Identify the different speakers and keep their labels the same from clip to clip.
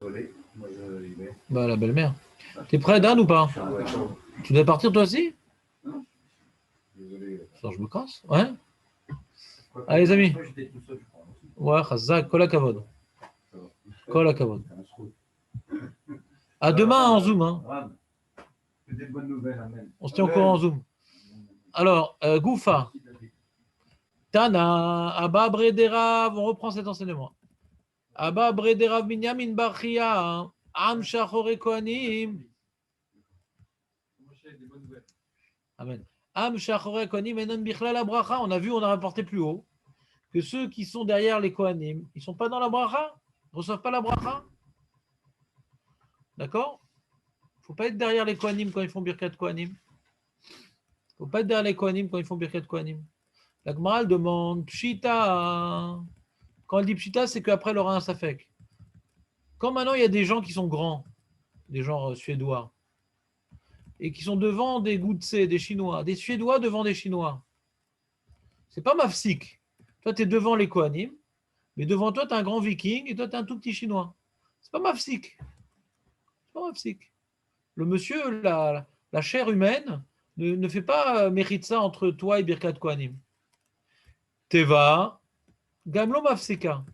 Speaker 1: Bah, la belle-mère. T'es prêt, Dan, ou pas? Tu dois partir toi aussi? Alors, je me casse. Ouais. Allez, les amis. Ouais, Khazak, Kol HaKavod. Kol HaKavod. À demain en Zoom. Hein. On se tient au courant en Zoom. Alors, Goufa. Tana, Abba Brederav, on reprend cet enseignement. Abba Brederav Binyamin Bachia, Am Shachore Kohanim. Amen. Am Shachore Kohanim, Enan Bichla la Bracha. On a vu, on a rapporté plus haut, que ceux qui sont derrière les Kohanim, ils ne sont pas dans la Bracha, ils ne reçoivent pas la Bracha. D'accord? Il ne faut pas être derrière les Kohanim quand ils font Birkat Kohanim. Il ne faut pas être derrière les Kohanim quand ils font Birkat Kohanim. La Gemara demande Pshita. Quand elle dit Pshita, c'est qu'après elle aura un Safek. Quand maintenant il y a des gens qui sont grands, des gens suédois, et qui sont devant des Goutse, des Chinois, des Suédois devant des Chinois, c'est pas mafsik. Toi, tu es devant les Kohanim, mais devant toi, tu as un grand viking et toi, tu es un tout petit Chinois. C'est pas mafsik. C'est pas mafsik. Le monsieur, la chair humaine, ne fait pas mérite ça entre toi et Birkat Kohanim. Teva, Gamlo Mafseka.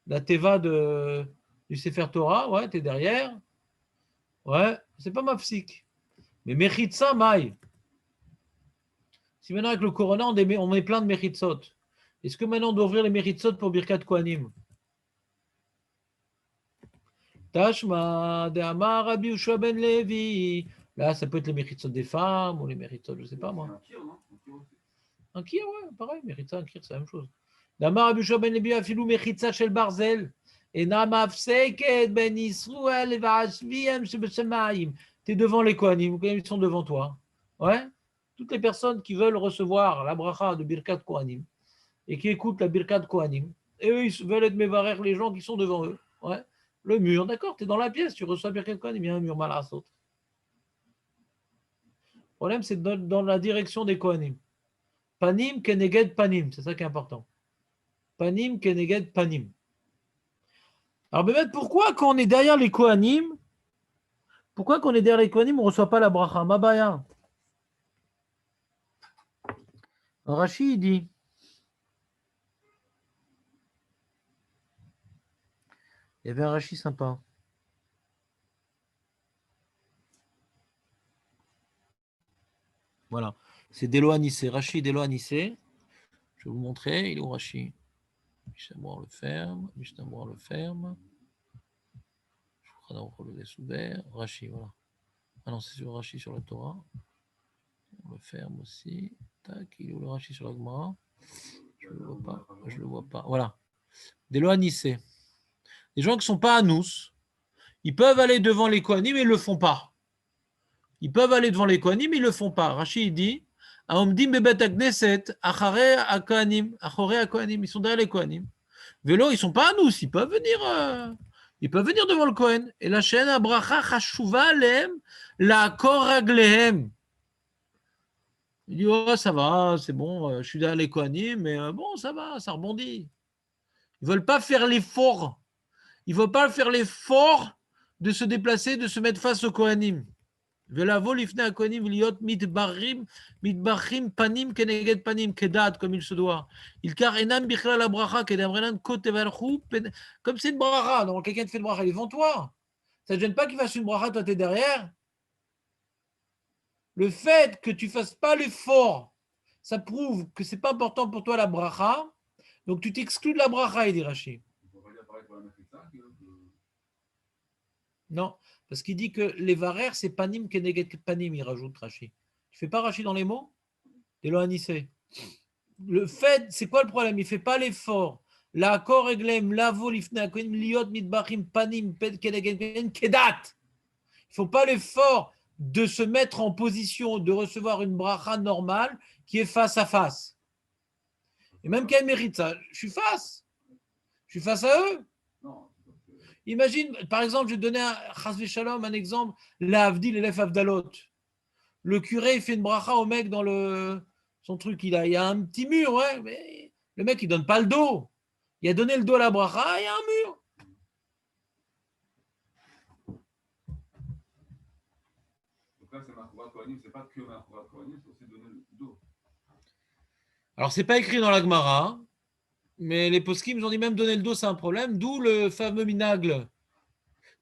Speaker 1: La Teva du Sefer Torah, ouais, t'es derrière. Ouais, c'est pas Mafsik. Mais Mechitsa, Maï. Si maintenant avec le Corona, on met plein de Mechitsot, est-ce que maintenant on doit ouvrir les Mechitsot pour Birkat Kohanim? Tashma, de Amar, Rabbi Ushua ben Levi. Là, ça peut être les Mechitsot des femmes ou les Mechitsot, je sais pas moi. Un kir, ouais, pareil, Mechitsa, un kir, c'est la même chose. D'Amar Rabbi Ushua ben Levi, Afilou Mechitsa shel Barzel. Et Namafseket ben Israël et Vashviem shebeshamayim. Tu es devant les Kohanim, ils sont devant toi. Ouais. Toutes les personnes qui veulent recevoir la bracha de Birkat Kohanim et qui écoutent la Birkat Kohanim, et eux, ils veulent être mévarer les gens qui sont devant eux. Ouais. Le mur, d'accord, tu es dans la pièce, tu reçois Birkat Kohanim, il y a un mur mal à sauter. Le problème, c'est dans la direction des Kohanim. Panim keneged panim, c'est ça qui est important. Panim keneged panim. Alors, Bémet, pourquoi quand on est derrière les Kohanim, on ne reçoit pas la bracha? Mabaya. Rashi, il dit, il y avait un Rashi sympa. Voilà, c'est Delo Anissé, Rashi Delo Anissé. Je vais vous montrer, il est où Rashi? Mishnah le ferme, Mishnah le ferme. Je crois qu'on le laisse ouvert. Rashi, voilà. Ah non, c'est sur Rashi sur la Torah. On le ferme aussi. Tac, il est où le Rashi sur la Gemara? Je ne le vois pas. Voilà. Delo Anissé. Les gens qui ne sont pas à nous, ils peuvent aller devant les Kohanim, mais ils ne le font pas. Ils peuvent aller devant les Kohanim, mais ils ne le font pas. Rashi, il dit, ils sont derrière les Kohanim. Vélo, ils ne sont pas à nous, ils peuvent venir devant le Kohen. Et la chaîne Abracha Chashuva Lehem, la Koraglehem. Il dit, oh, ça va, c'est bon, je suis derrière les Kohanim, mais bon, ça va, ça rebondit. Ils ne veulent pas faire l'effort. Ils ne veulent pas faire l'effort de se déplacer, de se mettre face aux Kohanim. Velavo lifne Kohanim liot mitbachim panim keneged panim kedat, comme il se doit. Il car enam bichla la bracha kedamrenan kotevalchu, comme c'est une bracha, donc quelqu'un te fait une bracha, il est devant toi. Ça ne gêne pas qu'il fasse une bracha, toi tu es derrière. Le fait que tu ne fasses pas l'effort, ça prouve que ce n'est pas important pour toi la bracha, donc tu t'exclus de la bracha, il dit Rashi. Non, parce qu'il dit que les varères, c'est panim keneged panim, il rajoute Rashi. Tu fais pas Rashi dans les mots? T'es loin Anissé. Le fait, c'est quoi le problème? Il ne fait pas l'effort. La koreglem, lavo lifna konim liot mitbachim panim ped keneged kedat. Il ne faut pas l'effort de se mettre en position de recevoir une bracha normale qui est face à face. Et même qu'elle mérite ça, je suis face à eux. Imagine, par exemple, je vais donner un exemple, l'Avdil et l'Afdalot. Le curé, il fait une bracha au mec dans son truc, il y a un petit mur, ouais, mais le mec, il ne donne pas le dos. Il a donné le dos à la bracha, il y a un mur.
Speaker 2: c'est Machorat Kohanim, c'est pas que Machorat Kohanim, c'est aussi donner le dos.
Speaker 1: Alors, c'est pas écrit dans la Gemara, mais les poskim ont dit même donner le dos, c'est un problème. D'où le fameux minagle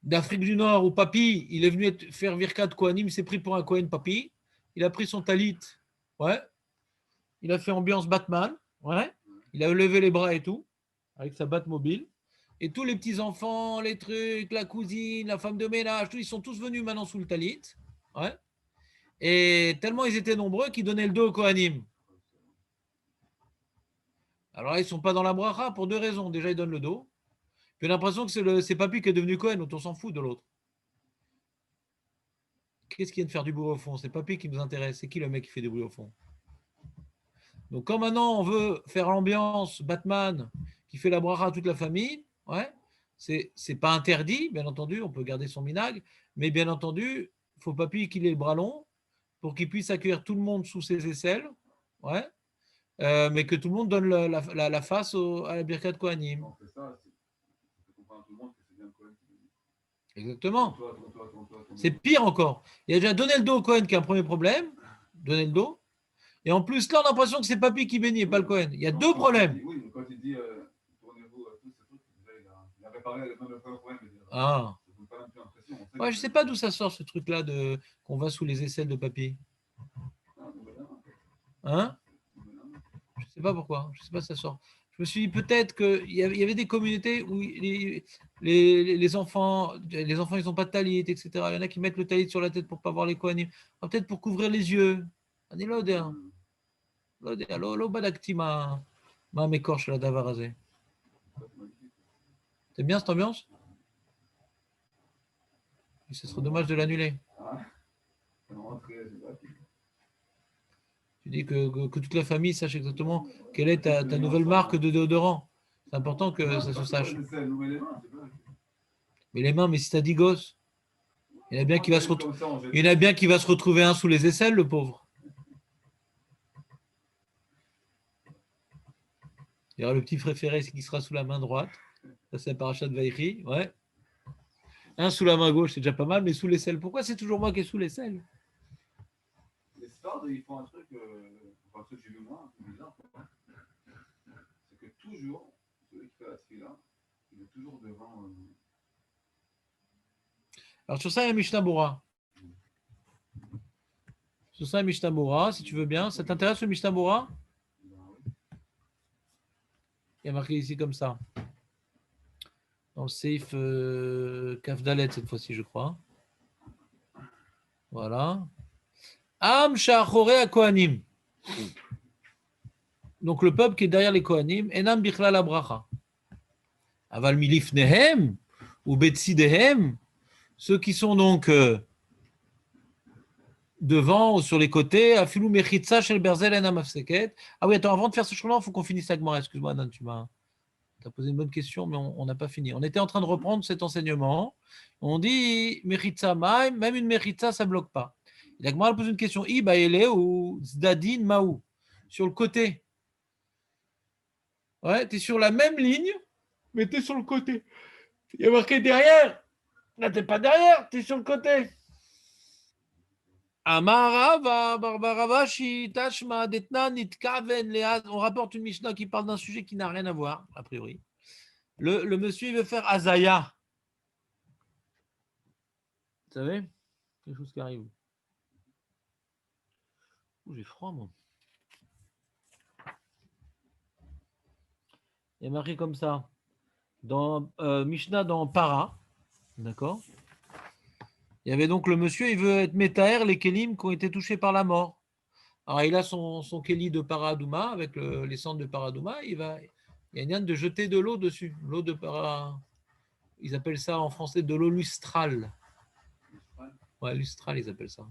Speaker 1: d'Afrique du Nord où Papi, il est venu faire Virkat Kohanim, il s'est pris pour un Kohen Papi. Il a pris son talit, ouais. Il a fait ambiance Batman, ouais. Il a levé les bras et tout, avec sa Batmobile. Et tous les petits-enfants, les trucs, la cousine, la femme de ménage, tout, ils sont tous venus maintenant sous le talit. Ouais. Et tellement ils étaient nombreux qu'ils donnaient le dos au Kohanim. Alors là, ils ne sont pas dans la bracha pour deux raisons. Déjà, ils donnent le dos. J'ai l'impression que c'est Papi qui est devenu Kohen, dont on s'en fout de l'autre. Qu'est-ce qui vient de faire du bruit au fond? C'est Papi qui nous intéresse. C'est qui le mec qui fait du bruit au fond? Donc, quand maintenant on veut faire l'ambiance Batman qui fait la bracha à toute la famille, ouais, c'est pas interdit, bien entendu, on peut garder son minag, mais bien entendu, il faut Papi qu'il ait le bras long pour qu'il puisse accueillir tout le monde sous ses aisselles, ouais, mais que tout le monde donne la face à la Birkat Kohanim.
Speaker 2: On fait ça, c'est comprendre à tout le monde que c'est bien le Kohen qui le dit.
Speaker 1: Exactement.
Speaker 2: Toi.
Speaker 1: C'est pire encore. Il a déjà donné le dos au Kohen qui a un premier problème, donner le dos. Et en plus, là, on a l'impression que c'est Papi qui bénit et pas le Kohen. Il y a deux problèmes.
Speaker 2: Oui, mais quand il dit tournez-vous tous ces trucs, il a réparé le premier problème.
Speaker 1: Ah.
Speaker 2: Ça ne donne pas l'impression.
Speaker 1: Ouais, je sais pas d'où ça sort ce truc-là qu'on va sous les aisselles de Papi. Hein? Je sais pas pourquoi. Je sais pas ça sort. Je me suis dit peut-être qu'il y avait des communautés où les enfants, ils n'ont pas de talit, etc. Il y en a qui mettent le talit sur la tête pour pas voir les Kohanim. Peut-être pour couvrir les yeux. אני לא יודע. לא יודע, לא בדקתי מה המקור של הדבר הזה. T'aimes bien cette ambiance? Ce serait dommage de l'annuler. Tu dis que toute la famille sache exactement quelle est ta nouvelle marque de déodorant. C'est important que ça se sache. Mais les mains, mais si t'as 10 gosses, il y en a bien qui va se retrouver un sous les aisselles, le pauvre. Il y aura le petit préféré qui sera sous la main droite. Ça, c'est un parachat de Vaïri. Ouais. Un sous la main gauche, c'est déjà pas mal, mais sous l'aisselle. Pourquoi c'est toujours moi qui est sous l'aisselle?
Speaker 2: Les stars, ils font un truc, enfin, ce que j'ai vu moi, un peu bizarre. C'est que toujours, celui qui fait la tefila, il est toujours devant.
Speaker 1: Alors, sur ça, il y a Mishnah Bora. Sur ça, il y a Mishnah Bora, si tu veux bien. Ça t'intéresse le Mishnah Bora? Il y a marqué ici comme ça. Dans le Seif Kafdalet, cette fois-ci, je crois. Voilà. Am Shachore Kohanim. Donc, le peuple qui est derrière les Kohanim, Enam Bichlal Abracha. Aval Milifnehem, ou Betsidehem, ceux qui sont donc devant ou sur les côtés, Afilou Mechitza Shel Berzel Enam Afseket. Ah oui, attends, avant de faire ce chemin, il faut qu'on finisse la Gemara. Excuse-moi, Dan, tu m'as posé une bonne question, mais on n'a pas fini. On était en train de reprendre cet enseignement. On dit Mechitza Maim, même une Mechitza, ça ne bloque pas. La Gemara pose une question. Iba Ele ou Zdadin Maou. Sur le côté. Ouais, tu es sur la même ligne, mais tu es sur le côté. Il y a marqué derrière. Là, tu n'es pas derrière, tu es sur le côté. Amarava, Barbaravashi, Tashma, Detna, Nitkaven, Léa. On rapporte une Mishnah qui parle d'un sujet qui n'a rien à voir, a priori. Le monsieur, il veut faire Azaya. Vous savez? Quelque chose qui arrive. J'ai froid, moi. Il y a marqué comme ça. Dans Mishnah, dans Para. D'accord? Il y avait donc le monsieur, il veut être métaer, les kélim qui ont été touchés par la mort. Alors, il a son kéli de Paradouma, avec les cendres de Paradouma. Il y a une yann de jeter de l'eau dessus. L'eau de Para. Ils appellent ça en français de l'eau lustrale. Ouais, lustrale, ils appellent ça.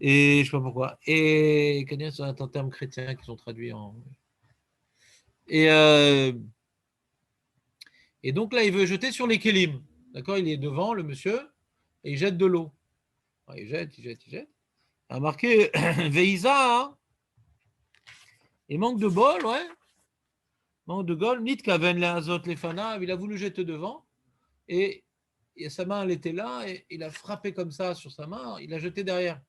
Speaker 1: Et je ne sais pas pourquoi. Et c'est un terme chrétien qui sont traduits en. Et donc là, il veut jeter sur les kélim. D'accord? Il est devant, le monsieur, et il jette de l'eau. Ouais, il jette. Il a marqué Veïza. Hein, et manque de bol, ouais. Manque de bol. Nit kaven la azot lefana. Il a voulu jeter devant. Et et sa main, elle était là, et il a frappé comme ça sur sa main, il a jeté derrière.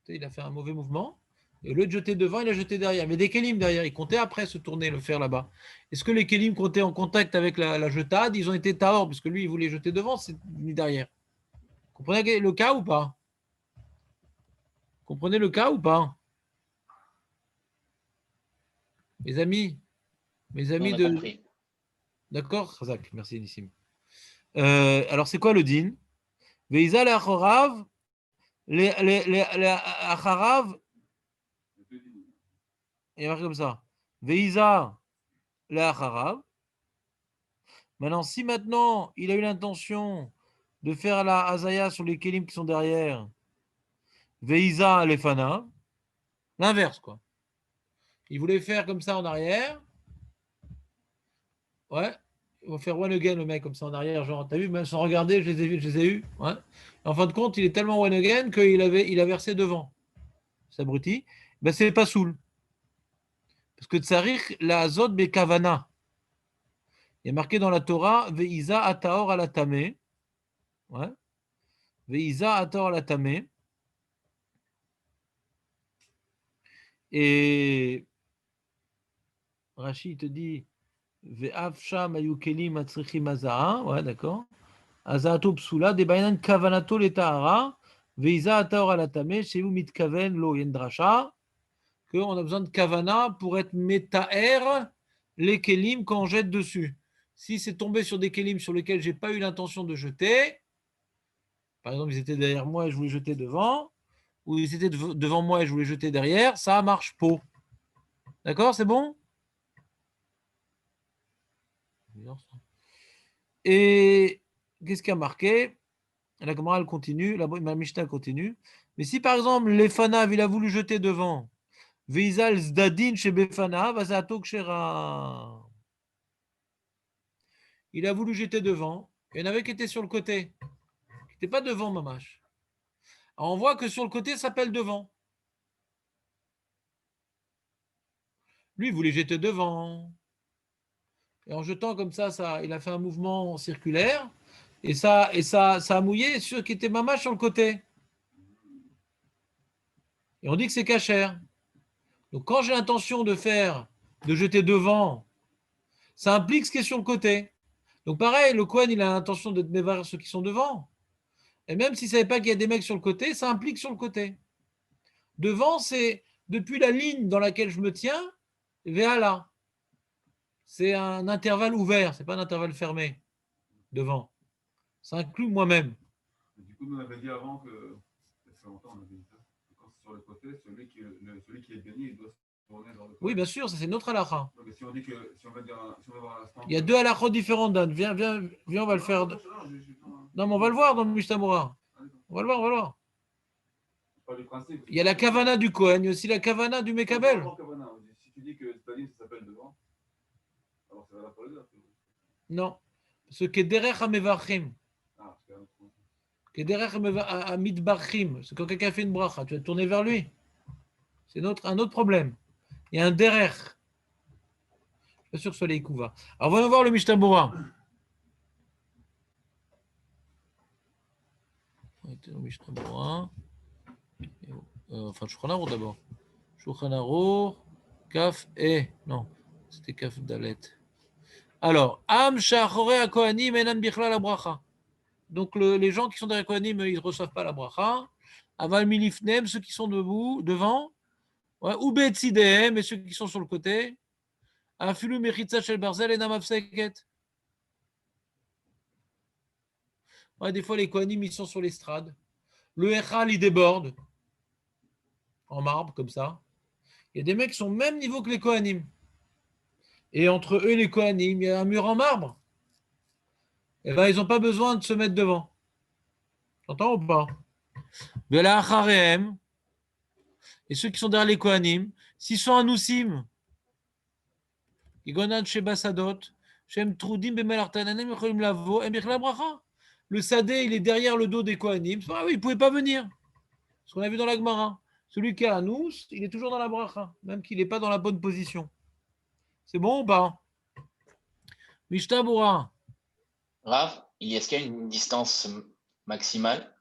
Speaker 1: Il a fait un mauvais mouvement. Et au lieu de jeter devant, il a jeté derrière. Mais des kélim derrière, il comptait après se tourner, le faire là-bas. Est-ce que les kélim comptaient en contact avec la jetade? Ils ont été tahor, parce que lui, il voulait jeter devant, c'est venu derrière. Vous comprenez le cas ou pas? Comprenez le cas ou pas? Mes amis
Speaker 3: On a
Speaker 1: de.
Speaker 3: compris.
Speaker 1: D'accord, Khazak, merci Nissim. Alors, c'est quoi le din? Veïza le acharav, acharav, il y a marqué comme ça. Veïza le acharav. Maintenant, si maintenant il a eu l'intention de faire la hazaya sur les kélim qui sont derrière, Veïza lefana, l'inverse quoi. Il voulait faire comme ça en arrière. Ouais. Il va faire one again le mec comme ça en arrière, genre, t'as vu, même sans regarder, je les ai vus, je les ai eus. Ouais. En fin de compte, il est tellement one again qu'il a versé devant. C'est abruti. Ben, c'est pas soul. Parce que tsarich la azot bekavana. Il y a marqué dans la Torah, Veïza ataor alatame. Ouais. Veïza ataor alatame. Et Rachid te dit, Ve'afsha mayukeli matzrichi mazaa. Ouais, d'accord. Azaato psula, debayanan kavanato letahara. Veïza ataor alatame. Sheu mitkaven lo yendrasha. Qu'on a besoin de kavana pour être métaer les kelim quand on jette dessus. Si c'est tombé sur des kelim sur lesquels j'ai pas eu l'intention de jeter, par exemple ils étaient derrière moi et je voulais jeter devant, ou ils étaient devant moi et je voulais jeter derrière, ça marche pas. D'accord, c'est bon? Et qu'est-ce qui a marqué? La Gemara elle continue, la Mishnah continue. Mais si par exemple les fanav il a voulu jeter devant, Veizal zdadin chez Befanav, azato kshera. Il a voulu jeter devant. Il y en avait qui étaient sur le côté, qui n'étaient pas devant Mamash. Alors on voit que sur le côté, ça s'appelle devant. Lui, il voulait jeter devant. Et en jetant comme ça, il a fait un mouvement circulaire. Et ça a mouillé ceux qui étaient Mamash sur le côté. Et on dit que c'est cachère. Donc quand j'ai l'intention de jeter devant, ça implique ce qui est sur le côté. Donc pareil, le Kohen, il a l'intention de mévarer ceux qui sont devant. Et même s'il ne savait pas qu'il y a des mecs sur le côté, ça implique sur le côté. Devant, c'est depuis la ligne dans laquelle je me tiens, vers là. C'est un intervalle ouvert, c'est pas un intervalle fermé. Devant. Ça inclut moi-même.
Speaker 2: Du coup, nous on avait dit avant que, ça fait longtemps, on avait dit ça, que quand c'est sur le côté, celui qui est béni, il doit se tourner vers le côté.
Speaker 1: Oui, bien sûr, ça c'est notre halakha.
Speaker 2: Mais si on dit que, si on va voir l'instant.
Speaker 1: Il y a deux halakhot différentes, Dan. Viens, on va le faire. Non, mais on va le voir dans le Mishtamura. On va le voir. Il y a la kavana du Kohen, il y a aussi la kavana du Mekabel.
Speaker 2: Si tu dis que Staline, ça s'appelle devant, alors ça va là pour les autres.
Speaker 1: Non. Ce qui est derech ha-mevarchim. Qui est derech ha-mitbarchim. C'est quand quelqu'un fait une bracha, tu vas te tourner vers lui. C'est un autre problème. Il y a un derech. Je ne suis pas sûr que ce soit les Ikouva. Alors, voyons voir le Mishtamura. Enfin, Shulchan Arour d'abord. Shulchan Arour, Kaf et. Non, c'était Kaf Dalet. Alors, Am Shachore Kohanim Enan Bichla la bracha. Donc, les gens qui sont derrière Kohanim, ils ne reçoivent pas la bracha. Aval Milifnem, ceux qui sont debout, devant. Ouais, ou Betzidehem, et ceux qui sont sur le côté. Afilu Mechitza Shel Barzel et Namavseket. Ouais, des fois, les Kohanim, ils sont sur l'estrade. Le Echal, il déborde. En marbre, comme ça. Il y a des mecs qui sont au même niveau que les Kohanim. Et entre eux et les Kohanim, il y a un mur en marbre. Eh bien, ils n'ont pas besoin de se mettre devant. T'entends ou pas? Et ceux qui sont derrière les Kohanim, s'ils sont Anoussim, le Sadé, il est derrière le dos des Kohanim. Ah oui, il ne pouvait pas venir. Ce qu'on a vu dans la Gemara. Celui qui a Anous, il est toujours dans la bracha, même qu'il n'est pas dans la bonne position. C'est bon ou pas? Mishtabura.
Speaker 3: Rav, Est-ce qu'il y a une distance maximale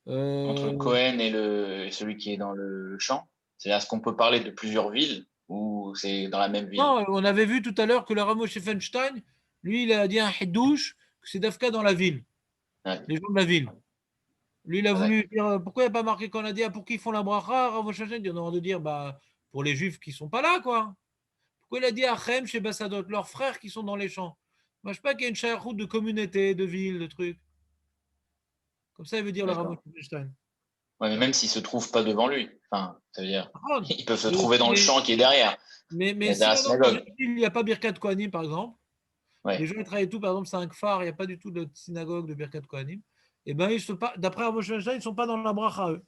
Speaker 3: entre le
Speaker 1: Euh,
Speaker 3: Cohen et celui qui est dans le champ? C'est-à-dire, est-ce qu'on peut parler de plusieurs villes ou c'est dans la même ville?
Speaker 1: non, on avait vu tout à l'heure que le Rameau Feinstein, lui, il a dit un hidouche, que c'est Dafka dans la ville,
Speaker 3: Ouais.
Speaker 1: les gens de la ville. Lui, il a
Speaker 3: Ah,
Speaker 1: voulu
Speaker 3: d'accord.
Speaker 1: dire pourquoi il n'y a pas marqué qu'on a dit pour qui ils font la bracha, Rameau Feinstein, il a de dire bah, pour les juifs qui ne sont pas là, quoi. Pourquoi il a dit Achem chez Bassadot, leurs frères qui sont dans les champs? Moi, je ne sais pas qu'il y a une chayachout de communauté, de ville, de trucs. Comme ça, il veut dire le Rameau
Speaker 3: D'accord.
Speaker 1: Feinstein.
Speaker 3: Ouais, mais même s'ils se trouvent pas devant lui, enfin, ça veut dire,
Speaker 1: Ah,
Speaker 3: ils peuvent se trouver dans le champ qui est derrière,
Speaker 1: mais si
Speaker 3: derrière la
Speaker 1: maintenant dans une
Speaker 3: synagogue.
Speaker 1: ville, il n'y a pas Birkat Kohanim, par exemple, les
Speaker 3: Ouais.
Speaker 1: gens ils travaillent tout, par exemple, c'est un kfar, il n'y a pas du tout de synagogue de Birkat Kohanim, et bien, d'après Ramosh Feinstein, ils ne sont pas dans la bracha, eux.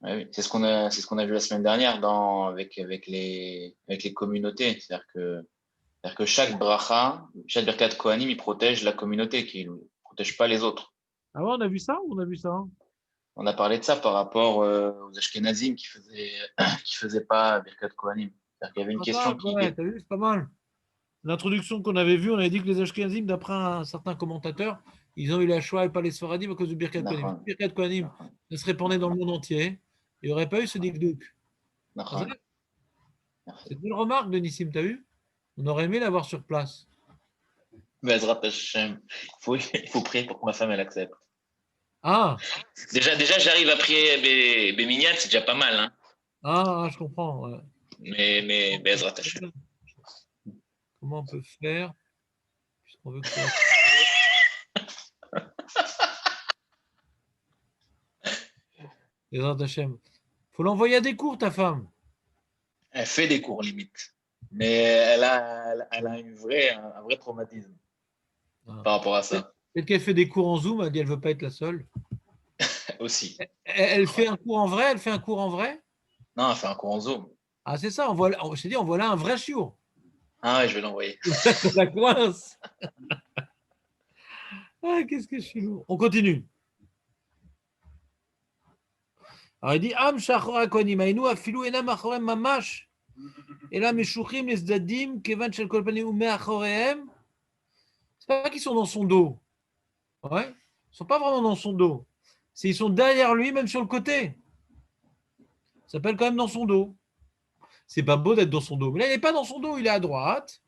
Speaker 3: Ouais, oui. C'est ce qu'on a vu la semaine dernière avec les communautés. C'est-à-dire que chaque bracha, chaque birkat kohanim, il protège la communauté, qui ne protège pas les autres.
Speaker 1: Ah ouais, on a vu ça ou on a vu ça?
Speaker 3: On a parlé de ça par rapport aux Ashkenazim qui faisaient pas birkat kohanim. C'est-à-dire qu'il y avait une
Speaker 1: Ah, ça,
Speaker 3: question qui
Speaker 1: ouais, t'as vu, c'est pas mal. L'introduction qu'on avait vue, on avait dit que les Ashkenazim, d'après un certain commentateur, ils ont eu la Shoah et pas les Sfaradim à cause du Birkat Kohanim. Si
Speaker 3: Nachon,
Speaker 1: le Birkat Kohanim
Speaker 3: Nachon,
Speaker 1: se répandait dans le monde entier, il n'y aurait pas eu ce dikdouk. C'est
Speaker 3: Nachon. Merci.
Speaker 1: une bonne remarque de Nissim, t'as vu? On aurait aimé l'avoir sur place.
Speaker 3: Bezrat Hashem. Il faut prier pour que ma femme elle accepte.
Speaker 1: Ah,
Speaker 3: Déjà j'arrive à prier Bémignane, c'est déjà pas mal. Hein.
Speaker 1: je comprends. Ouais.
Speaker 3: Mais Bezrat Hashem.
Speaker 1: Comment on peut faire puisqu'on veut que ça... Il faut l'envoyer à des cours, ta femme.
Speaker 3: Elle fait des cours limite. Mais elle a un vrai traumatisme
Speaker 1: Ah.
Speaker 3: par rapport à ça
Speaker 1: Peut-être qu'elle fait des cours en Zoom, elle dit elle ne veut pas être la seule.
Speaker 3: aussi.
Speaker 1: Elle fait un cours en vrai, elle fait un cours en vrai.
Speaker 3: Non, elle fait un cours en Zoom.
Speaker 1: Ah, c'est ça, je t'ai dit, on voit là un vrai chiour.
Speaker 3: Ah ouais, je vais l'envoyer.
Speaker 1: La coince. Ah, qu'est-ce que je suis lourd. On continue. Alors il dit Am shachora konim ainu afilu enam achorem mamash ela meshuchim les dadim kevan shel kol panim umeachorehem. C'est pas qu'ils sont dans son dos. Ouais. Ils sont pas vraiment dans son dos. Ils sont derrière lui, même sur le côté. Ça s'appelle quand même dans son dos. C'est pas beau d'être dans son dos. Mais là, il n'est pas dans son dos, il est à droite,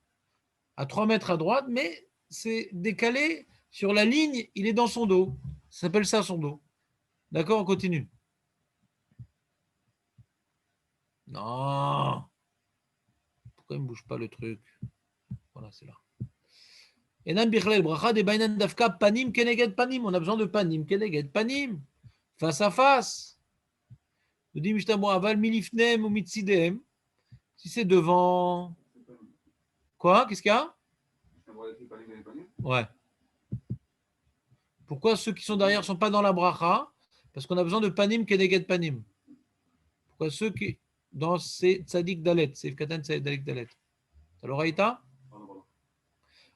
Speaker 1: à 3 mètres à droite, mais c'est décalé sur la ligne, il est dans son dos. Ça s'appelle ça son dos. D'accord, on continue. Non. Pourquoi il ne bouge pas le truc? Voilà, c'est là. Enam bichlel bracha de bainan dafka panim keneged panim. On a besoin de panim keneged panim. Face à face. Nous dit Mishnah aval milifnem ou mitzidem. Si c'est devant. Quoi? Qu'est-ce qu'il y a? Ouais. Pourquoi ceux qui sont derrière ne sont pas dans la bracha? Parce qu'on a besoin de panim keneged panim. Pourquoi ceux qui. Dans ces tzadik dalet. C'est katan tzadik dalet. T'as l'oreilleta?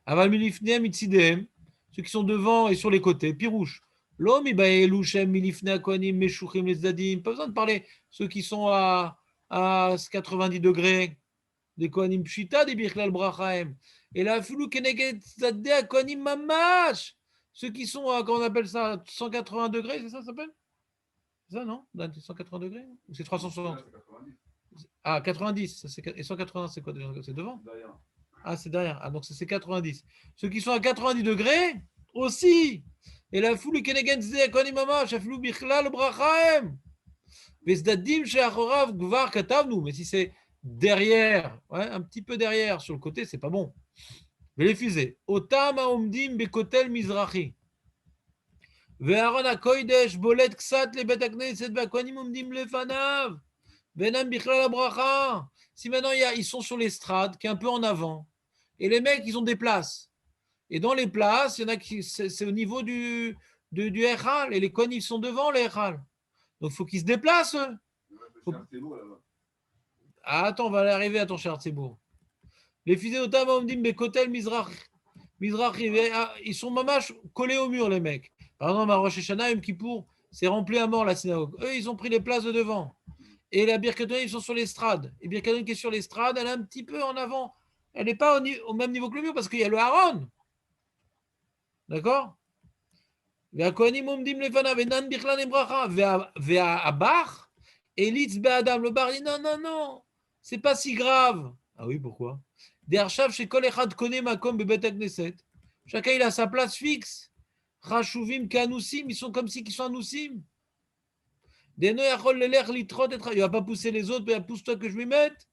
Speaker 1: Aval milifnem mitzidem. Ceux qui sont devant et sur les côtés. Pirouche. L'homme, pas besoin de parler ceux qui sont à 90 degrés des Kohanim Pshita, des Birklal Brachaim. Et là, Fulou Keneged Zadeh Kohanim Mamash. Ceux qui sont à, comment on appelle ça, 180 degrés, c'est ça s'appelle? C'est ça, non? 180 degrés? Ou c'est 360? Ah, 90. Et 180, c'est quoi déjà? C'est devant? Ah, c'est derrière. Ah, donc c'est 90. Ceux qui sont à 90 degrés, aussi. Et la foule Keneged Zadeh Kohanim Mamash, la foule Birklal Brachaim. Mais si c'est derrière, ouais, un petit peu derrière, sur le côté, c'est pas bon. Mais les fusées. Otam aomdim bekotel mizrachi. Ve'aron hakodesh bolet ksat lebet hakneset ve'akohanim omdim lefanav. Ve'nam bichlal habracha. Si maintenant ils sont sur l'estrade, qui est un peu en avant, et les mecs, ils ont des places. Et dans les places, il y en a qui, c'est au niveau du Echal, et les kohanim sont devant les Echal. Donc il faut qu'ils se déplacent. Ah, attends, on va arriver à ton cher Tzibour. Les fusées Otam Omdim Bekotel Mizrach. Ils sont mamash collés au mur, les mecs. Par exemple, à Rosh Hashanah, Yom Kippour, c'est rempli à mort la synagogue. Eux, ils ont pris les places de devant. Et la Birkat Kohanim, ils sont sur l'estrade. Et Birkat Kohanim qui est sur l'estrade, elle est un petit peu en avant. Elle n'est pas au même niveau que le mur parce qu'il y a le Haron. d'accord? והכהנים עומדים לפניו, אינן בכלל עם ברכה. והבר, אליץ באדם, le bar dit non, non, non, c'est pas si grave. Ah oui, pourquoi? דעכשיו שכל אחד קונה מקום בבית הכנסת, chacun il a sa place fixe. חשובים כאנוסים, ils sont comme si ils sont אנוסים. דאינו יכול ללך לדחות את, il va pas pousser les autres, mais pousse-toi que je lui mette.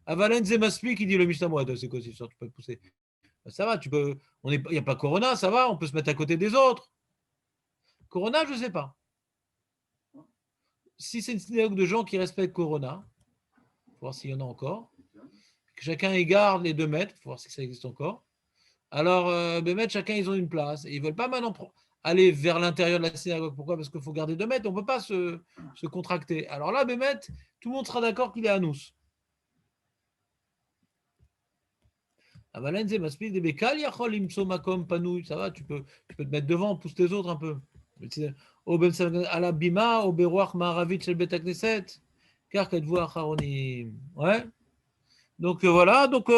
Speaker 1: אבל אין זה מספיק, il dit le Mishnah Moed, c'est quoi cette histoire, tu peux pousser. Ça va, tu peux, il n'y a pas Corona, ça va, on peut se mettre à côté des autres. Corona, je ne sais pas. Si c'est une synagogue de gens qui respectent Corona, il faut voir s'il y en a encore, que chacun égarde les 2 mètres, il faut voir si ça existe encore. Alors, Bémet, chacun, ils ont une place. Et ils ne veulent pas maintenant aller vers l'intérieur de la synagogue. Pourquoi? Parce qu'il faut garder 2 mètres, on ne peut pas se contracter. Alors là, Bémet, tout le monde sera d'accord qu'il est à nous. Ça va, tu peux te mettre devant, pousse les autres un peu. Ouais. Donc voilà. Donc,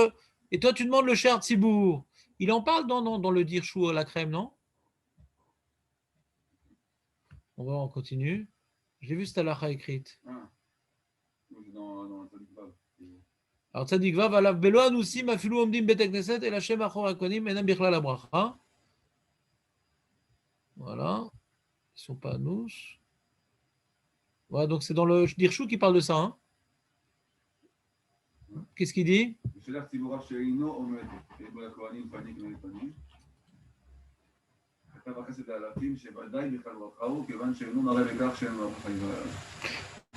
Speaker 1: et toi, tu demandes le cher Tzibour. Il en parle dans le Dirchou à la crème, non? On va, on continue. J'ai vu cette halakha écrite. Alors, Tzadik Vav, alav belo anusim afilu omdim bet knesset el Hashem achor hakonim enam bichlal habracha. Voilà. Ils ne sont pas nous. Voilà, donc c'est dans le Dirchou qui parle de ça. Hein. Qu'est-ce qu'il dit?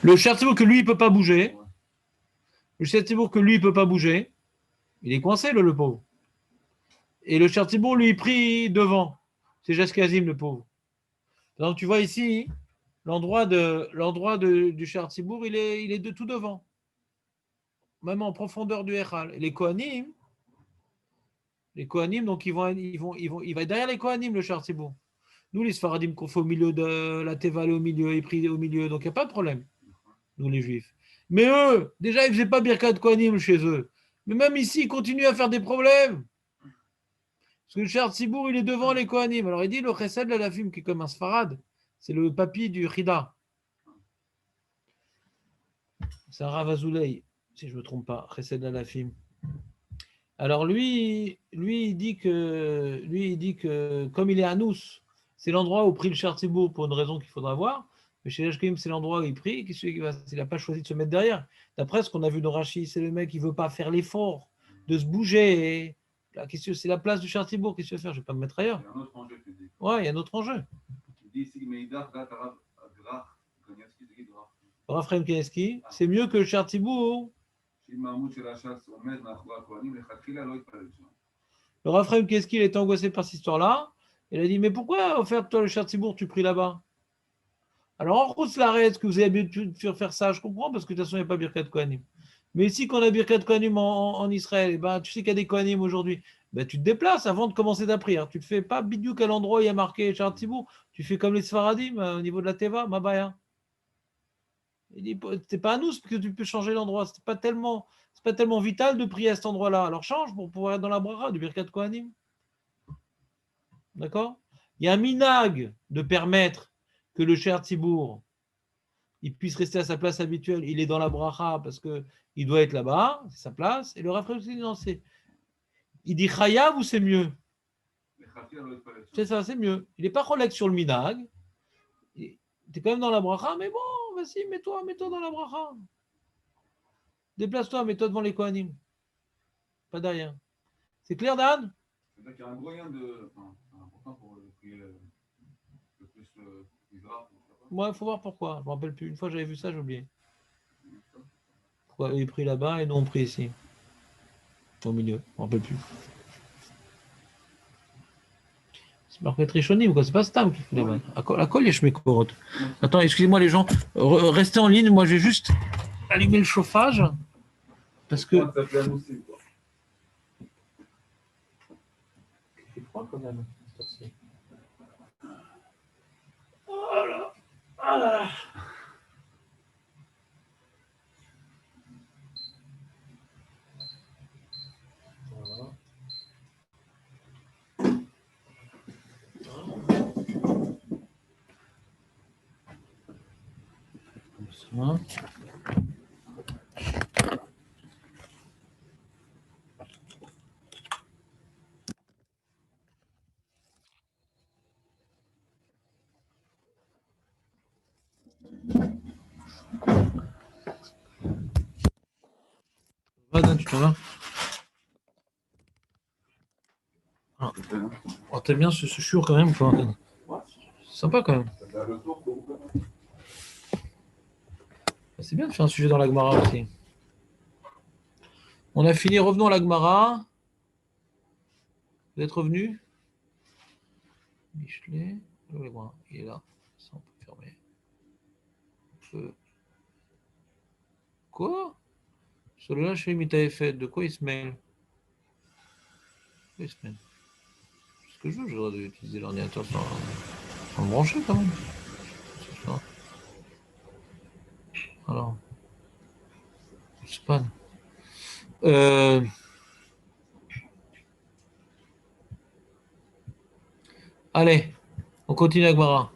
Speaker 1: Le Chertzibour que lui, il ne peut pas bouger. Le Chertzibour que lui, il ne peut pas bouger. Il est coincé, le pauvre. Et le Chertzibour, lui, il prie devant. C'est Jaskazim, le pauvre. Donc, tu vois ici, l'endroit du Chertzibour, il est de tout devant. Même en profondeur du Echal. Et les Kohanim, donc, il va être derrière les Kohanim, le Chertzibour. Nous, les Sfaradim, qu'on fait au milieu de la Teval, au milieu, et pris au milieu, donc il n'y a pas de problème. Nous, les Juifs. Mais eux, déjà, ils ne faisaient pas Birkat Kohanim chez eux. Mais même ici, ils continuent à faire des problèmes. Parce que le Cher Tzibour, il est devant les Kohanim. Alors, il dit le Chesed Lalafim, qui est comme un Sfarad, c'est le papy du Chida. C'est un Rav Azoulay, si je ne me trompe pas, Chesed Lalafim. Alors, lui, il dit que comme il est à Nous, c'est l'endroit où prie le Cher Tzibour pour une raison qu'il faudra voir. Mais chez Ashkenazi, c'est l'endroit où il prie. Il n'a pas choisi de se mettre derrière. D'après ce qu'on a vu dans Rashi, c'est le mec qui ne veut pas faire l'effort de se bouger. C'est la place du Chertibourg. Qu'est-ce que tu veux faire? Je ne vais pas me mettre ailleurs.
Speaker 2: Il y a un autre enjeu, tu dis.
Speaker 1: Ouais, il y a un autre enjeu.
Speaker 2: Il dit ici, Meïdach, Grach,
Speaker 1: Raphaël Keneski, c'est mieux que le Chertibourg. Le Raphaël Keneski, il était angoissé par cette histoire-là. Il a dit, mais pourquoi, faire toi le Chertibourg, tu pries là-bas? Alors, en route, l'arrête, que vous avez l'habitude de faire ça, je comprends, parce que de toute façon, il n'y a pas Birkat Kohanim. Mais ici, quand on a Birkat Kohanim en Israël, ben, tu sais qu'il y a des Kohanim aujourd'hui, ben, tu te déplaces avant de commencer ta prière. Tu ne te fais pas bidiouk à l'endroit où il y a marqué Shar Tzibour. Tu fais comme les Sfaradim au niveau de la Teva, Mabaya. Il dit, c'est pas à nous, parce que tu peux changer l'endroit. C'est pas tellement vital de prier à cet endroit-là. Alors change pour pouvoir être dans la bracha du Birkat Kohanim. D'accord? Il y a un minag de permettre que le Shar Tzibour il puisse rester à sa place habituelle. Il est dans la bracha parce qu'il doit être là-bas, c'est sa place. Et le Raphaël aussi, non, il dit chayav ou c'est mieux? C'est ça, c'est mieux. Il n'est pas relègue sur le minag. Tu es quand même dans la bracha, mais bon, vas-y, mets-toi dans la bracha. Déplace-toi, mets-toi devant les Kohanim. Pas derrière. C'est clair, Dan?
Speaker 2: C'est-à-dire qu'il y a un moyen de. Enfin, c'est important pour prier le plus bizarre.
Speaker 1: Moi, il faut voir pourquoi. Je ne me rappelle plus. Une fois, j'avais vu ça, j'ai oublié. Pourquoi il prie là-bas et nous, on prie ici? Au milieu. Je ne me rappelle plus. C'est marqué Trichonim, quoi. C'est pas Stam qui fait les vannes. À quoi les Korot. Attends, excusez-moi les gens. Restez en ligne. Moi, j'ai juste allumé le chauffage. Parce que. Il fait froid quand même. Voilà. Voilà. Voilà. Hein? Tu t'en vas? Ah. Oh, t'aimes bien ce chiour quand même, quoi. C'est sympa quand même. C'est bien de faire un sujet dans la Gemara aussi. On a fini, revenons à la Gemara. Vous êtes revenus? Michelet, il est là. Ça, on peut fermer. Quoi? Celui-là, chez Mitaefet, de quoi il se mêle? Il se mêle. Ce que je veux, j'ai le droit d'utiliser l'ordinateur sans le brancher quand même. C'est ça. Alors, span. Allez, on continue avec Mara.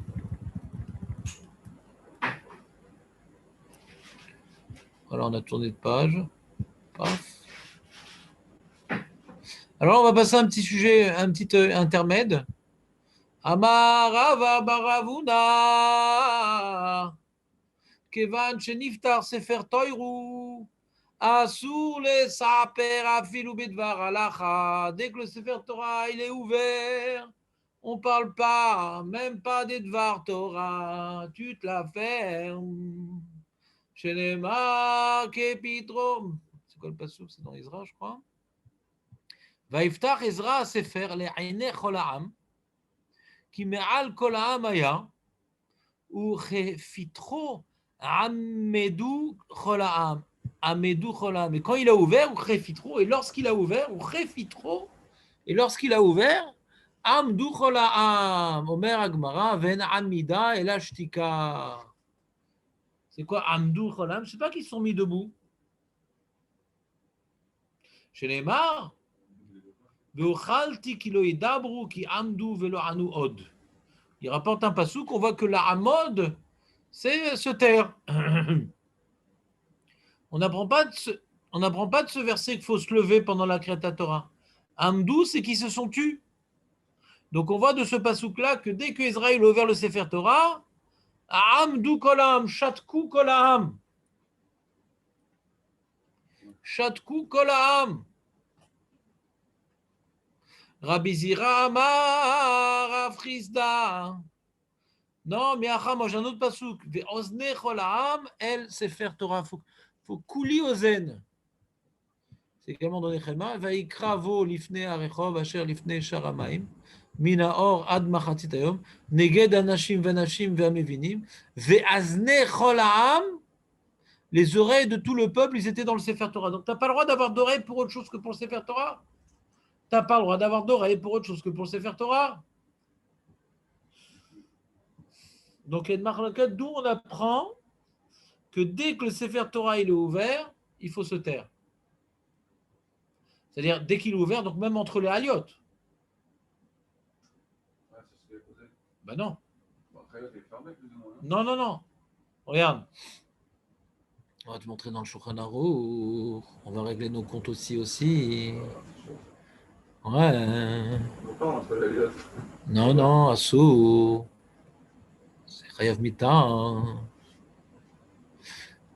Speaker 1: Alors, on a tourné de page. Paf. Alors, on va passer à un petit sujet, un petit intermède. Amarava baravuna. Kevan sheniftar sefer toiru. Asur le saper afilu bedvar alacha. Dès que le sefer Torah il est ouvert, on ne parle pas, même pas des dvar Torah. Tu te la fermes. Shenema kepitrom. C'est quoi le passage? C'est dans Ezra, je crois. ויפתח עזרא הספר לעיני כל העם, כי מעל כל העם היה, וכפתחו עמדו כל העם. עמדו כל העם. Et quand il a ouvert, וכפתחו, et lorsqu'il a ouvert, וכפתחו, et lorsqu'il a ouvert, עמדו כל העם. אומר הגמרא, ואין עמידה אלא שתיקה. C'est quoi עמדו כל העם? Je ne sais pas qu'ils se sont mis debout. שנאמר, והוכלתי כי לא ידברו כי עמדו ולא ענו עוד. Il rapporte un passouk, on voit que la amod, c'est se taire. On n'apprend pas de ce verset qu'il faut se lever pendant la Kriyat Torah. Amdou, c'est qu'ils se sont tus. Donc on voit de ce passouk-là que dès que Israël a ouvert le Sefer Torah, Amdou kolam, shatku kolam. Shatku kolam. Rabbi Zira Amar Rav Chisda. Non, mais moi j'ai un autre pasouk. Ve'ozne chol ha'am el Sefer Torah. Faut kouli ozen. C'est également dans les Chelma. Vaikra vo lifnei arechov asher lifnei sharamaim. Mina or ad machatzit hayom. Neged anashim venashim ve'amevinim. Ve'azne chol ha'am. Les oreilles de tout le peuple, ils étaient dans le Sefer Torah. Donc tu n'as pas le droit d'avoir d'oreilles pour autre chose que pour le Sefer Torah. Tu n'as pas le droit d'avoir d'oreilles pour autre chose que pour le Sefer Torah. Donc, d'où on apprend que dès que le Sefer Torah il est ouvert, il faut se taire. C'est-à-dire, dès qu'il est ouvert, donc même entre les haliotes. Ben non. Non, non, non. Regarde. On va te montrer dans le Shulchan Aruch. On va régler nos comptes aussi. Ouais. Non, non, Assou. C'est Chayav Mita.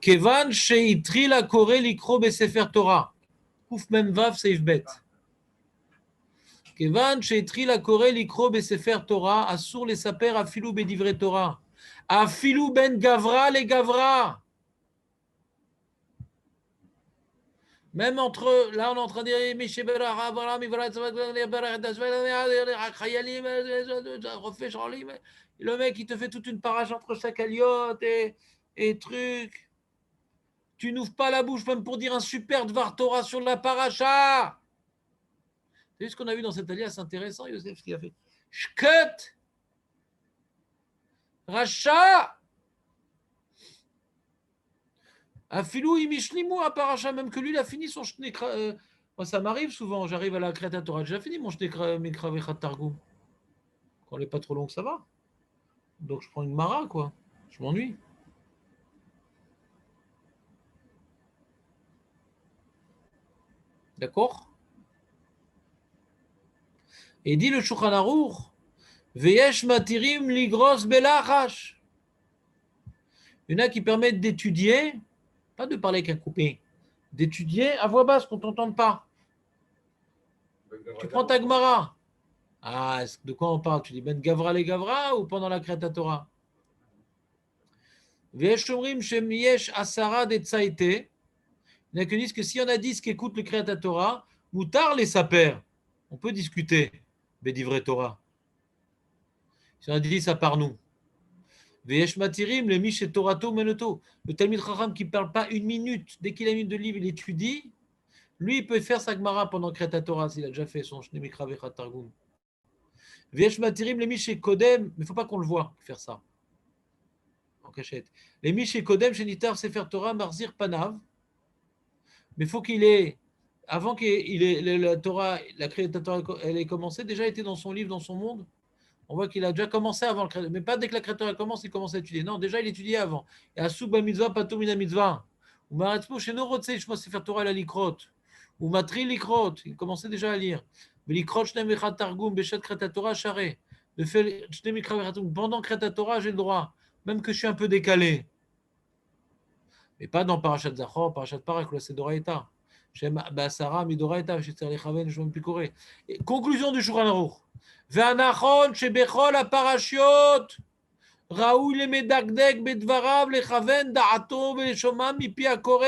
Speaker 1: Kevan sheitri la koré likro besefer Torah. Kouf mem vav seif bet. Kevan sheitri la koré likro besefer Torah. Assour les saper afilou bedivre Torah. Afilou ben gavra les gavra. Même entre, là on est en train de dire, le mec il te fait toute une parage entre chaque aliote et truc. Tu n'ouvres pas la bouche même pour dire un super Dvar Torah sur la paracha. C'est vu ce qu'on a vu dans cette alliance, c'est intéressant, Yosef, ce qu'il a fait. Shket Racha Afilou imishlimu à paracha, même que lui il a fini son shnekra. Moi ça m'arrive souvent, j'arrive à la Kriyat Torah, j'ai déjà fini mon shnekra mikra vechat targum. Quand elle n'est pas trop longue, ça va. Donc je prends une mara, quoi. Je m'ennuie. D'accord? Et dit le Shulchan Aruch, Veyesh matirim ligros belachash. Il y en a qui permettent d'étudier, pas de parler avec un coupé, d'étudier à voix basse qu'on ne t'entende pas. Tu prends ta Gemara. Ah, de quoi on parle? Tu dis Ben Gavra les Gavra ou pendant la Kriyat Torah? Veyesh omrim shem yesh asara de tsaïté. Il y en a qui disent que s'il y en a 10 qui écoutent le Kriyat Torah, moutar les saper. On peut discuter, Bédivré Torah. Si on a 10 à part nous. Veyesh matirim le mish et Torato menoto. Le Talmid Chacham qui ne parle pas une minute, dès qu'il a une minute de livre, il étudie. Lui, il peut faire sa Gemara pendant Kriyat Torah s'il a déjà fait son Shnei Mikra Vechat Targum. Veyesh matirim le mish et Kodem, mais il ne faut pas qu'on le voit faire ça. En cachette. Les mish et Kodem chez Nitar Sefer Torah Marzir Panav. Mais il faut qu'il ait, avant qu'il ait la Torah, la Kriyat Torah, elle ait commencé, déjà été dans son livre, dans son monde. On voit qu'il a déjà commencé avant le Kriyat, mais pas dès que la Kriyat Torah commence, il commence à étudier. Non, déjà il étudiait avant. Et Asub ba mitzvah, patou mina mitzvah. Ou Maratzpo, chez nous, je pense Sefer Torah la likrot. Ou Matri likrot. Il commençait déjà à lire. Mais likrot, shnem echat targum, beshat Kriyat Torah, charé. De faire shnem echat targum. Pendant Kriyat Torah, j'ai le droit. Même que je suis un peu décalé. Mais pas dans Parashat Zachor, Parashat Parak, là c'est Doraïta. Sarah, Midoraïta, je vais me picorer. Conclusion du Shulchan Aruch. Ve'anachon shebechol aparashiot ראוי למדקדק בדבריו, לכוון דעתו ולשומעם מפי הקורא.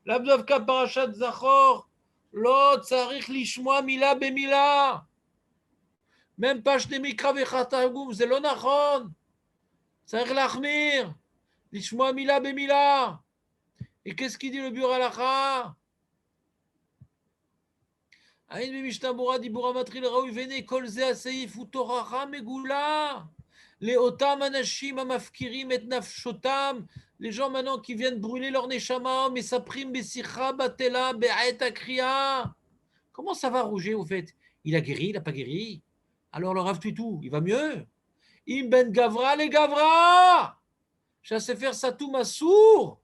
Speaker 1: לאו דווקא פרשת זכור, לא צריך לשמוע מילה במילה. même pas שני מקרא וחתרגום, זה לא נכון. צריך להחמיר. לשמוע מילה במילה. Et qu'est-ce qu'il dit le Biur Halacha? Aïn b'mishnah bura dibura matri l'raoui vene kol ze haseif u toracha megula. Les otam anashim amafkirim et nafshotam. Les gens maintenant qui viennent brûler leur neshama, mais ça prime besicha batela be'aet akriya. Comment ça va, Roger, au fait? Il a guéri, il n'a pas guéri? Alors le Rav Tuitou, il va mieux? Im ben gavra les gavra. Chasse faire satoum assour.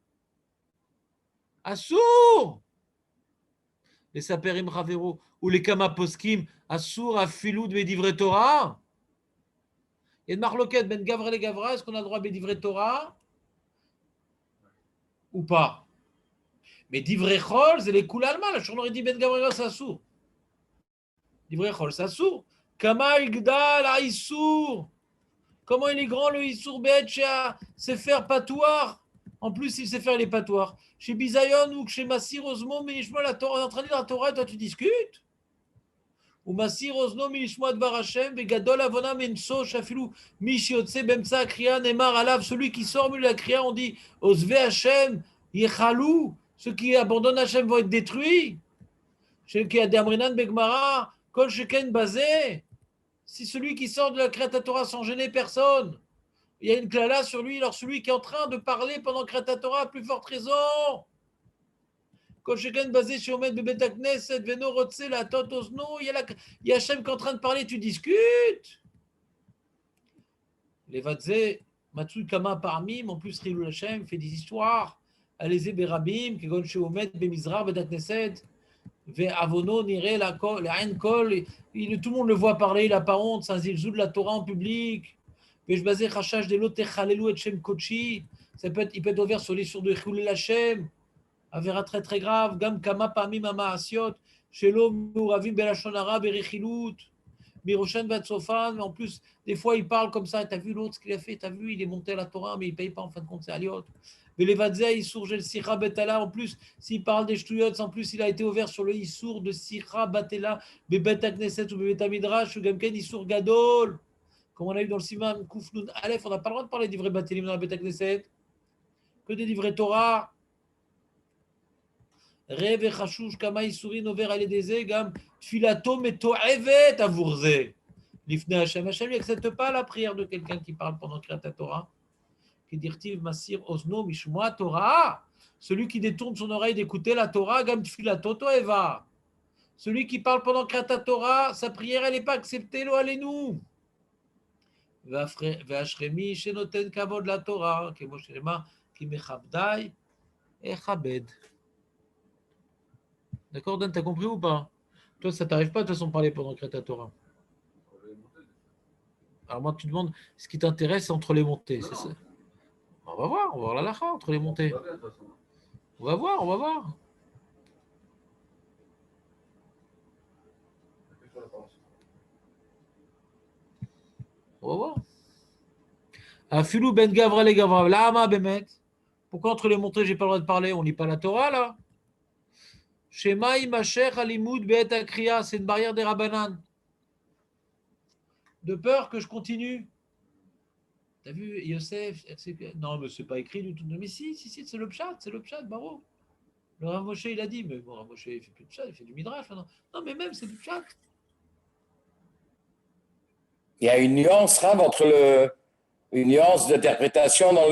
Speaker 1: Assour. Les saperim ravero ou les kama poskim assour à filou de Bédivré Torah. Il y a une marloquette ben gavra les gavra. Est-ce qu'on a le droit à Bédivré Torah ou pas? Mais divré chol, c'est les coul allemand. La on aurait dit ben gavra c'est assour. Divré chol, c'est assour. Kama igdal a issour. Comment il est grand le issour betcha? C'est faire patoir. En plus, il sait faire les patoirs. Chez Bizayon ou chez Massir Osmo, Minishma, la Torah, on est en train de lire la Torah, et toi tu discutes? Ou Massir Osno, Minishma, Dvar Hashem, Begadol, Avona, Menso, Shafilou, Mishiotse, Bemsa, Kriya, Nemar, Alav, celui qui sort de la Kriya, on dit Osve Hashem, Yechalou, ceux qui abandonnent Hashem vont être détruits. Chez qui a Damrinan, Begmara, Kol Sheken, Bazé. Si celui qui sort de la Kriyat Torah sans gêner personne, il y a une klala sur lui, alors celui qui est en train de parler pendant Kriyat Torah a plus forte raison. Quand chacun basé sur Omed Bebet Knesset, Veno Rotse, la Tot Osno, il y a Hachem qui est en train de parler, tu discutes. Les Vadzé, Matsu Kama parmi, en plus Rilou Hachem fait des histoires. Allez-y, Berabim, qui gonne chez Omed, Bemizrar, Bedat Knesset, Ve Avono, Nire, la Haine Kol, tout le monde le voit parler, il n'a pas honte, c'est un zilzou de la Torah en public. Il peut être ouvert sur les sourds de Chilul Hashem. Avéra très très grave. Gam kama parmi mama asiot. Shelo muravim belashon hara berichilut. Miroshan vatsofan. Mais en plus, des fois, il parle comme ça. T'as vu l'autre ce qu'il a fait? T'as vu? Il est monté à la Torah, mais il ne paye pas en fin de compte. C'est aliot. Mais les vadzei, il sourge le sira betala. En plus, s'il parle des shtuyots, en plus, il a été ouvert sur le issour de sira batela. Bebet akneset ou bebet amidrash. Ou gamken issour gadol. Comme on a eu dans le Siman Koufnoun Aleph, on n'a pas le droit de parler d'ivray batelim dans la Beta Knesset, que des livrets Torah. Rev et chachouch kama isurin over aledeze gam tfilato meto'evet avurze. L'ifne Hashem. Hashem n'accepte pas la prière de quelqu'un qui parle pendant Kriyat Torah. Qui dirtiv masir osno mishmoa Torah. Celui qui détourne son oreille d'écouter la Torah gam tfilato to'eva. Celui qui parle pendant Kriyat Torah, sa prière elle n'est pas acceptée, lo alenu. והשכמי שנותן כבוד לתורה, כמו שנאמר, כי מכבדי אכבד. D'accord, Dan, t'as compris ou pas? Toi, ça t'arrive pas de toute façon de parler pendant Kriyat Torah. Alors moi, tu demandes ce qui t'intéresse entre les montées. C'est ça. On va voir la lacha entre les montées. On va voir. On va voir. Afilou ben gavra les gavra. Lama bemet. Pourquoi entre les montées, j'ai pas le droit de parler? On lit pas la Torah, là? Shema imacher alimoud be'et akriya. C'est une barrière des Rabbanan. De peur que je continue. T'as vu, Yosef? Non, mais c'est pas écrit du tout. Mais si, c'est le pshat, Baro. Le Rav Moshe, il a dit, mais bon, Rav Moshe, il fait plus de pshat, il fait du midrash maintenant. Non, mais même, c'est du pshat.
Speaker 4: Il y a une nuance, Rav, une nuance d'interprétation dans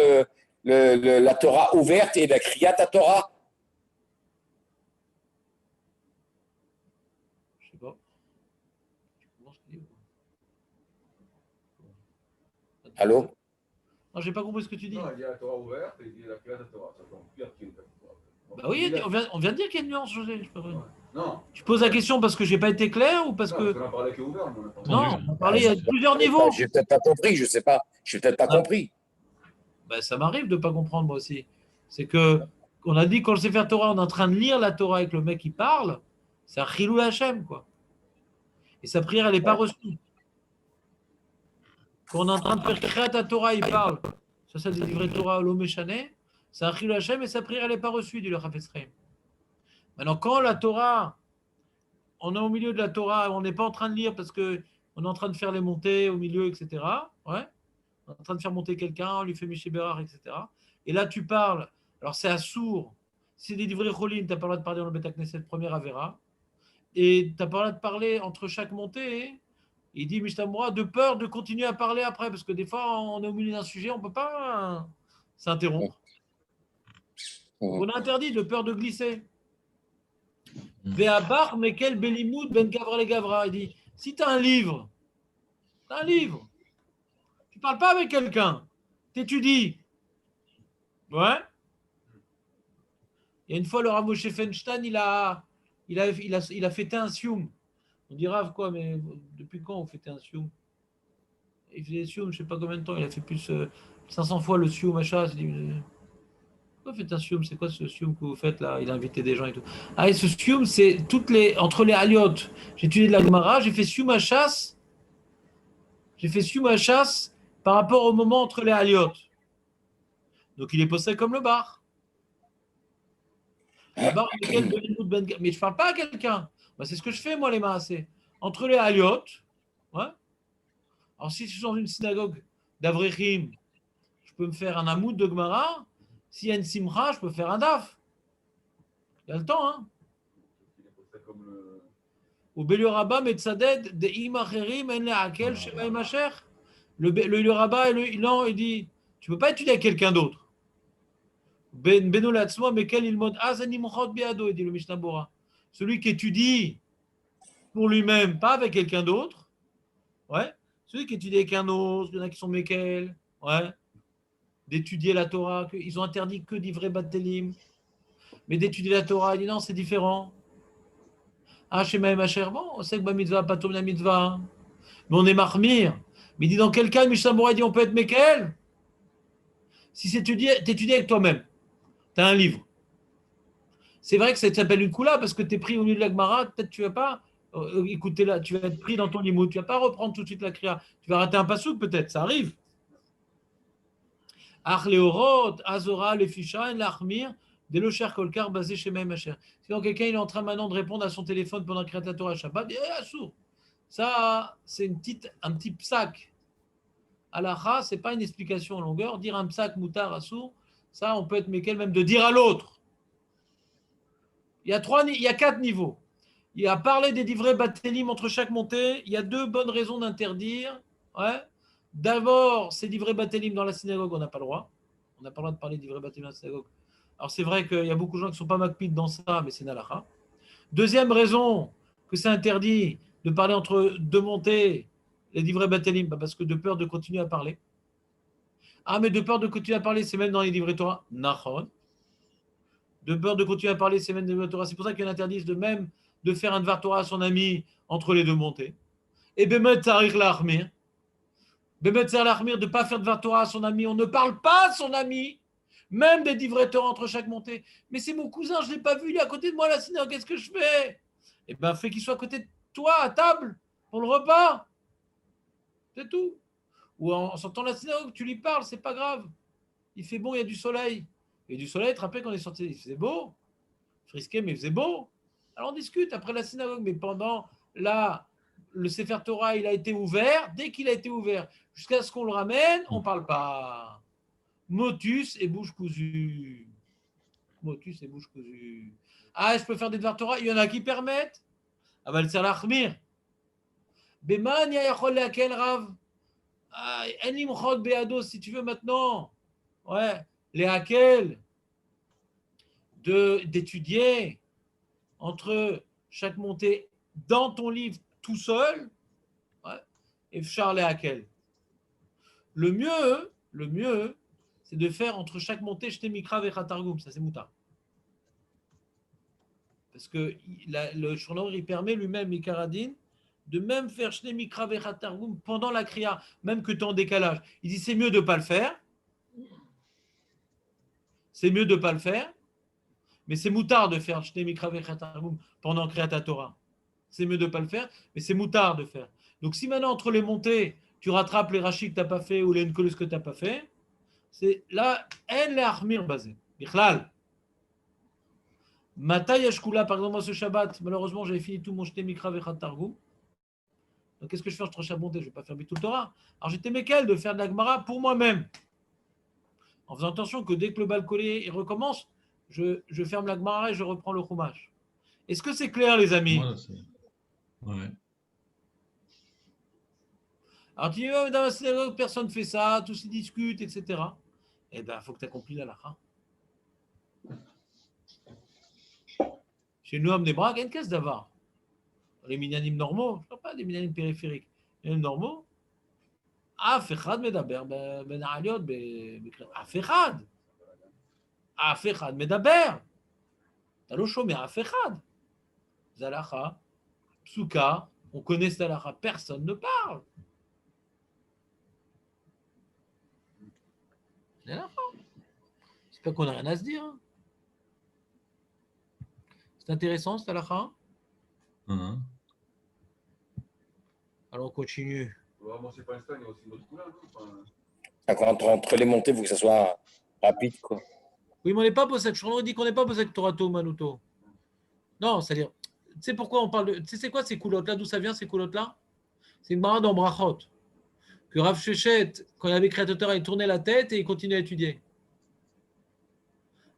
Speaker 4: la Torah ouverte et la Kriyat Torah.
Speaker 1: Je sais pas.
Speaker 4: Allô?
Speaker 1: Non, j'ai pas compris ce que tu dis.
Speaker 2: Non, il dit la Torah ouverte et il dit la Kriyat Torah. Ça tombe pire qu'il y a une
Speaker 1: Bah oui, on vient de dire qu'il y a une nuance, José. Je sais pas vrai.
Speaker 2: Non.
Speaker 1: Tu poses la question parce que j'ai pas été clair ou parce que.
Speaker 2: On a parlé qu'ouvert.
Speaker 1: Non, on a parlé il y a plusieurs niveaux.
Speaker 4: J'ai peut-être pas compris, je sais pas. J'ai peut-être pas compris.
Speaker 1: Ben, ça m'arrive de ne pas comprendre moi aussi. C'est que on a dit quand le Sefer Torah, on est en train de lire la Torah avec le mec qui parle, c'est un Chilou Hashem, quoi. Et sa prière, elle n'est pas reçue. Quand on est en train de faire Kriyat Torah, il parle. Ça, c'est des livrets Torah l'Omeshane. C'est un Chilou Hashem et sa prière, elle n'est pas reçue, dit le Chafetz Chaim. Maintenant, quand la Torah, on est au milieu de la Torah, on n'est pas en train de lire parce qu'on est en train de faire les montées au milieu, etc. Ouais. On est en train de faire monter quelqu'un, on lui fait Miché Bérard, etc. Et là, tu parles. Alors, c'est à sourd. C'est des livrets Cholim, tu n'as pas le droit de parler dans le Beth Knesset, première Avera. Et tu n'as pas le droit de parler entre chaque montée. Il dit Mishtamura, de peur de continuer à parler après, parce que des fois, on est au milieu d'un sujet, on ne peut pas s'interrompre. On a interdit de peur de glisser. Ve'abar mekel belimoud ben gavra le gavra. Il dit si tu as un livre, tu ne parles pas avec quelqu'un, tu étudies. Ouais. Il y a une fois, le Rav Moshe Feinstein, il a fêté un sioum. On dira quoi, mais depuis quand on fêtait un sioum? Il faisait sioum, je ne sais pas combien de temps, il a fait plus 500 fois le sioum, machin. Il dit, pourquoi faites un sioum? C'est quoi ce sioum que vous faites là? Il a invité des gens et tout. Ah, et ce sioum, c'est entre les aliotes. J'ai étudié de la Gemara, j'ai fait sioum à chasse. J'ai fait sioum à chasse par rapport au moment entre les aliotes. Donc il est posé comme le bar. Mais je ne parle pas à quelqu'un. Bah, c'est ce que je fais, moi, les maasés. Entre les aliotes, ouais. Alors, si je suis dans une synagogue d'Avrechim, je peux me faire un amoud de Gemara. S'il y a une simcha, je peux faire un daf. Il y a le temps, hein. Au Bélio Rabba, Metzaded, de Imacherim, En Leakel, Shema Imacher. Le Rabba, il dit tu ne peux pas étudier avec quelqu'un d'autre. Beno Latzmo, Mekel Ilmod Azani Mochot Biado, dit le Mishnah Bora. Celui qui étudie pour lui-même, pas avec quelqu'un d'autre. Ouais. Celui qui étudie avec un autre, il y en a qui sont Mekel. Ouais. D'étudier la Torah. Ils ont interdit que d'ivrer Batelim. Mais d'étudier la Torah, il dit non, c'est différent. Ah, Shema et Macher, bon, on sait que ma mitzvah, pas la mitzvah. Mais on est marmire. Mais il dit dans quel cas, Mishnah Bora dit on peut être Mekel? Si c'est t'étudies avec toi-même. Tu as un livre. C'est vrai que ça s'appelle une koula parce que tu es pris au milieu de la Gemara, peut-être tu ne vas pas écouter là, tu vas être pris dans ton limoud, tu ne vas pas reprendre tout de suite la kriya. Tu vas rater un pasouk peut-être, ça arrive. Ach leorot, azora, le fisha, l'achmir, des locher kolkar basé chez Maïmacher. Sinon quelqu'un il est en train maintenant de répondre à son téléphone pendant Kriyat la Torah Shabbat, assour. Ça, c'est un petit psak. Alacha, ce n'est pas une explication en longueur. Dire un psak moutar assour, ça on peut être méquel même de dire à l'autre. Il y a 4 niveaux. Il y a parler des livrets batelim entre chaque montée. Il y a 2 bonnes raisons d'interdire. Ouais. D'abord, ces livrets batelim dans la synagogue, on n'a pas le droit. On n'a pas le droit de parler de livrets batelim dans la synagogue. Alors c'est vrai qu'il y a beaucoup de gens qui ne sont pas makpid dans ça, mais c'est nalacha. Deuxième raison que c'est interdit de parler entre 2 montées, les livrets batelim, parce que de peur de continuer à parler. Ah, mais de peur de continuer à parler, c'est même dans les livrets Torah. Nachon. de peur de continuer à parler ces mêmes de Torah. C'est pour ça qu'il interdisent de même de faire un Dvar Torah à son ami entre les deux montées. Et Bemet Tzarich Lachmir. Bemet Tzarich Lachmir, de ne pas faire Dvar Torah à son ami. On ne parle pas à son ami, même des divrei Torah entre chaque montée. Mais c'est mon cousin, je ne l'ai pas vu, il est à côté de moi à la synagogue, qu'est-ce que je fais? Eh bien, fais qu'il soit à côté de toi, à table, pour le repas. C'est tout. Ou en sortant de la synagogue, tu lui parles, c'est pas grave. Il fait bon, il y a du soleil. Il y a du soleil, tu te rappelles quand on est sorti, il faisait beau. Frisqué, mais il faisait beau. Alors on discute après la synagogue, mais pendant le Sefer Torah, il a été ouvert. Dès qu'il a été ouvert, jusqu'à ce qu'on le ramène, on ne parle pas. Motus et bouche cousue. Motus et bouche cousue. Ah, je peux faire des Dvar Torah. Il y en a qui permettent. Ah, bah, le Ser Lachmir. Beman yachol leakel rav. Enim chod beado, si tu veux maintenant. Ouais, les hakel. D'étudier entre chaque montée dans ton livre tout seul, ouais, et Fchar Lehakel. Le mieux, c'est de faire entre chaque montée Shte Mikra Vechatargum, ça c'est Mouta. Parce que le Shulchan Aruch, il permet lui-même, Mikaradin, de même faire Shte Mikra Vechatargum pendant la Kriya, même que tu es en décalage. Il dit c'est mieux de ne pas le faire. C'est mieux de ne pas le faire. Mais c'est moutard de faire Shne Mikra Vechatargum pendant Kriyat Torah. C'est mieux de ne pas le faire, mais c'est moutard de faire. Donc si maintenant entre les montées, tu rattrapes les rachis que tu n'as pas fait ou les nkolus que tu n'as pas fait, c'est là, en le armir basé. Bichlal. Mata yashkula, par exemple, moi ce Shabbat, malheureusement j'avais fini tout mon Shne Mikra Vechatargum. Donc qu'est-ce que je fais entre chaque montée? Je ne vais pas faire tout le Torah. Alors j'étais méquel de faire de la Gemara pour moi-même. En faisant attention que dès que le bal collé recommence, je ferme la Gemara et je reprends le Chumash. Est-ce que c'est clair, les amis?
Speaker 5: Ouais.
Speaker 1: Alors tu dis, oh, dans la synagogue, personne ne fait ça, tous ils discutent, etc. Eh bien, il faut que tu accomplisses la halakha. Chez nous, hommes des bras, il y a une caisse d'avar. Les minyanim normaux, je ne parle pas des minyanim périphériques, les minyanim normaux. אף אחד מדבר בנעליות, אף אחד. אף אחד מדבר. אתה לא שומע אף אחד. זה הלכה, פסוקה, on connaît cette halakha, personne ne parle. C'est halakha. C'est pas qu'on n'a rien à se dire. C'est intéressant cette halakha. Alors on continue.
Speaker 2: Moi, c'est pas Einstein, il y a aussi d'autres couleurs.
Speaker 4: Entre les montées, il faut que ça soit rapide, quoi.
Speaker 1: Oui, mais on n'est pas posé. Je dis qu'on n'est pas posé Torato Manuto. Non, c'est-à-dire, tu sais pourquoi on parle de. Tu sais, c'est quoi ces coulottes-là? D'où ça vient ces coulottes-là? C'est une marade en brachot. Que Rav Shechet, quand il avait créateur, il tournait la tête et il continuait à étudier.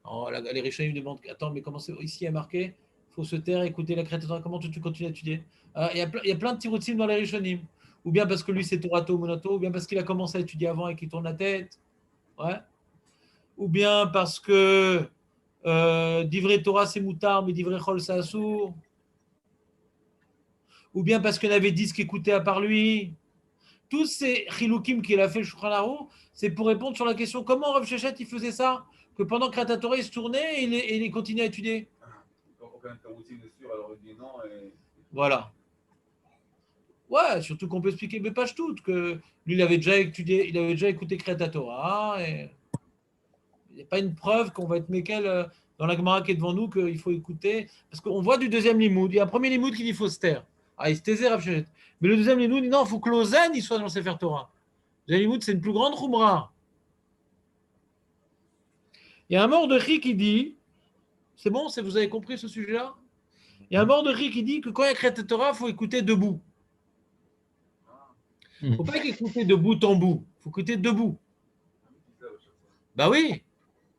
Speaker 1: Alors, les Rishonim me demandent attends, mais comment c'est ici il y a marqué il faut se taire, écouter la créateur. Comment tu continues à étudier? Il y a plein de tiroutsim dans les Rishonim. Ou bien parce que lui c'est Torato Monato, ou bien parce qu'il a commencé à étudier avant et qu'il tourne la tête. Ouais. Ou bien parce que Divrei Torah c'est moutar, mais Divrei Chol c'est assour. Ou bien parce qu'il y en avait 10 qui écoutaient à part lui. Tous ces chiloukim qu'il a fait le Shulchan Aruch, c'est pour répondre sur la question comment Rav Shechet il faisait ça, que pendant que la Torah il se tournait et il continuait à étudier.
Speaker 2: Aucun routine est sûr, alors il dit non.
Speaker 1: Voilà. Ouais, surtout qu'on peut expliquer, mais pas tout, que lui il avait déjà étudié, il avait déjà écouté Kriyat Torah et il n'y a pas une preuve qu'on va être méquel dans la Gemara qui est devant nous qu'il faut écouter, parce qu'on voit du deuxième limoud, il y a un premier limoud qui dit qu'il faut se taire. Ah, il se taisait Rav Shechet. Mais le deuxième limoud dit non, il faut que l'ozen il soit dans le Sefer Torah. Le deuxième limoud c'est une plus grande khumra. Il y a un Mordechai qui dit, c'est bon, vous avez compris ce sujet-là? Il y a un Mordechai qui dit que quand il y a Kriyat Torah, il faut écouter debout. Il ne faut pas écouter de bout en bout, il faut écouter debout. Bah oui,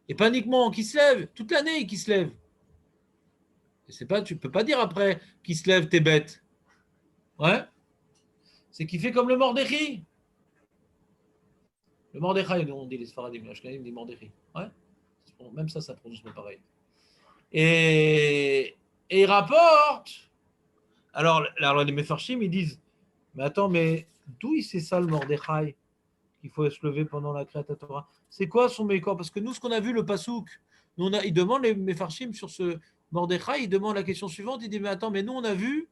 Speaker 1: et pas uniquement qui se lève, toute l'année qui se lève. Et c'est pas, tu ne peux pas dire après qui se lève, t'es bête. Ouais, c'est qu'il fait comme le Mordechai. Le Mordechai, on dit les Sfaradim, les Ashkenazim dit Mordechai. Ouais, même ça prononce pas pareil. Et il rapporte. Alors les Mefarshim, ils disent mais attends, mais d'où il sait ça le Mordechai qu'il faut se lever pendant la Kriyat Torah? C'est quoi son mécor? Parce que nous, ce qu'on a vu, le pasouk, Nous, il demande les Mefarshim sur ce Mordechai, il demande la question suivante, il dit, mais attends, mais nous on a vu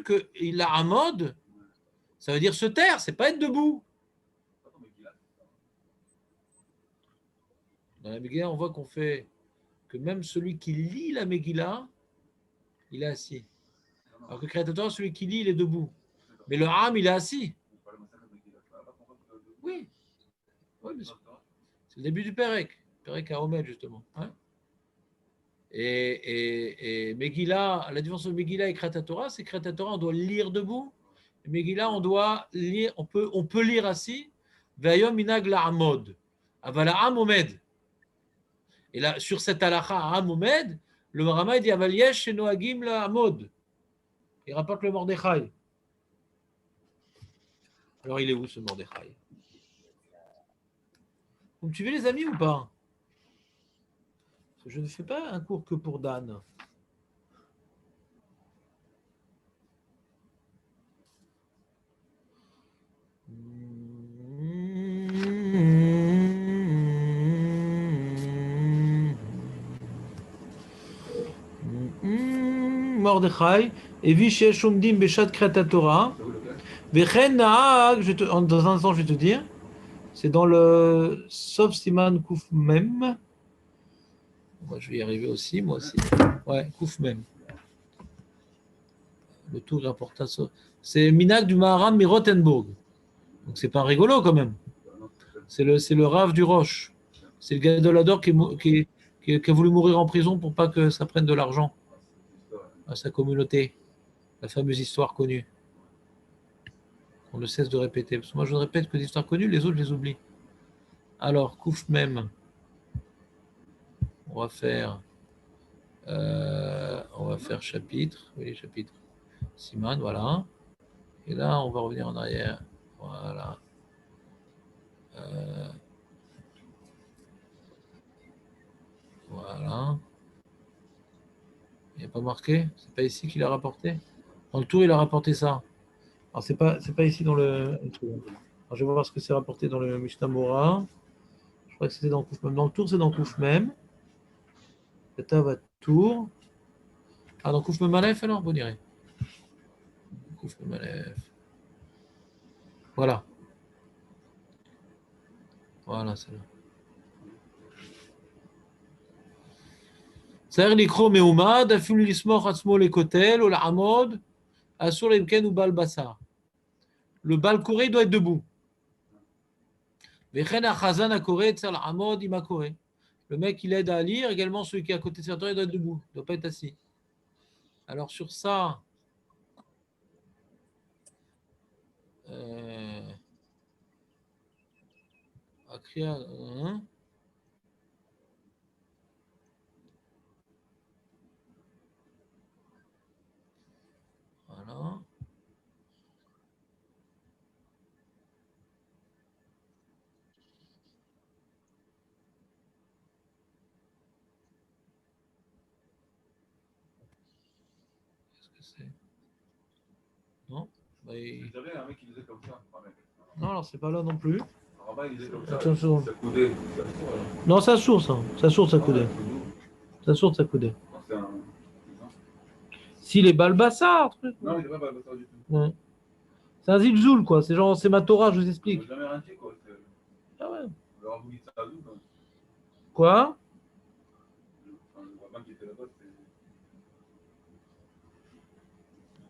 Speaker 1: qu'il a un mode, ça veut dire se taire, c'est pas être debout. Dans la Megillah, on voit qu'on fait que même celui qui lit la Megillah, il est assis. Alors que le créateur, celui qui lit, il est debout. Mais le Ham, il est assis. Oui. Oui, bien sûr. C'est le début du Pérec. Pérec à Omed, justement. Hein, et Megillah, la différence entre Megillah et Kriyat Torah, c'est que Kriyat Torah, on doit lire debout. Et Megillah, on doit lire, on peut lire assis. Ve'ayom minag la'amod. Aval ha'am omed. Et là, sur cette halakha ha'am omed, le Rama dit aval yesh shenoagim la'amod. Il rapporte le Mordechai. Alors, il est où ce Mordechai? Vous me suivez, les amis, ou pas? Je ne fais pas un cours que pour Dan. Mordechai, et Viché Shomdim Beshat Kriyat Torah. Vechen Naag, dans un instant, je vais te dire. C'est dans le Sof Siman Kouf Mem. Moi, je vais y arriver aussi, moi aussi. Ouais, Kouf Mem. Le tour rapporte ça. C'est Minag du Maharam Mirotenburg. Donc, c'est pas rigolo quand même. C'est le Rav du Roche. C'est le Gadolador qui a voulu mourir en prison pour pas que ça prenne de l'argent à sa communauté. La fameuse histoire connue. On ne cesse de répéter. Parce que moi, je ne répète que des histoires connues, les autres, je les oublie. Alors, Kouf Mem. On va faire chapitre. Oui, chapitre. Siman, voilà. Et là, on va revenir en arrière. Voilà. Voilà. Il n'y a pas marqué? C'est pas ici qu'il a rapporté? Dans le tour, il a rapporté ça. Alors, c'est pas ici dans le tour. Alors, je vais voir ce que c'est rapporté dans le Mishnah Mora. Je crois que c'était dans Kouf Mem. Dans le tour, c'est dans Kouf Mem. Tava tour. Ah, dans Kouf Mem Aleph, alors, vous direz. Kouf Mem Aleph. Voilà. Voilà, c'est là. C'est-à-dire l'ikro meumad, afim lismoch atzmo lekotel, ou la amod, asur lemken ou bal basar. Le bal koré doit être debout. Vechen achazan akoré, tzal amod im akoré. Le mec, il aide à lire, également celui qui est à côté de sa il doit être debout, il ne doit pas être assis. Alors sur ça, Akria, voilà. Qu'est-ce que c'est? Non, bah,
Speaker 2: J'avais un mec qui disait comme ça.
Speaker 1: Non, alors c'est pas là non plus.
Speaker 2: Rabat, il disait comme ça.
Speaker 1: Attention.
Speaker 2: Ça coudait.
Speaker 1: Non, ça sourd, ça. Ça sourd, ça coudait. Ça sourd, ça coudait.
Speaker 2: C'est un.
Speaker 1: Si les balbassards, truc.
Speaker 2: Non, il n'est pas ça du tout.
Speaker 1: Ouais. C'est un zilzoul, quoi. C'est genre, c'est ma Torah, je vous explique.
Speaker 2: Il n'a jamais rien dit, quoi.
Speaker 1: Ah ouais.
Speaker 2: Le rabbin qui t'a vu, quoi.
Speaker 1: Quoi?
Speaker 2: Le rabbin qui était là-bas, c'est.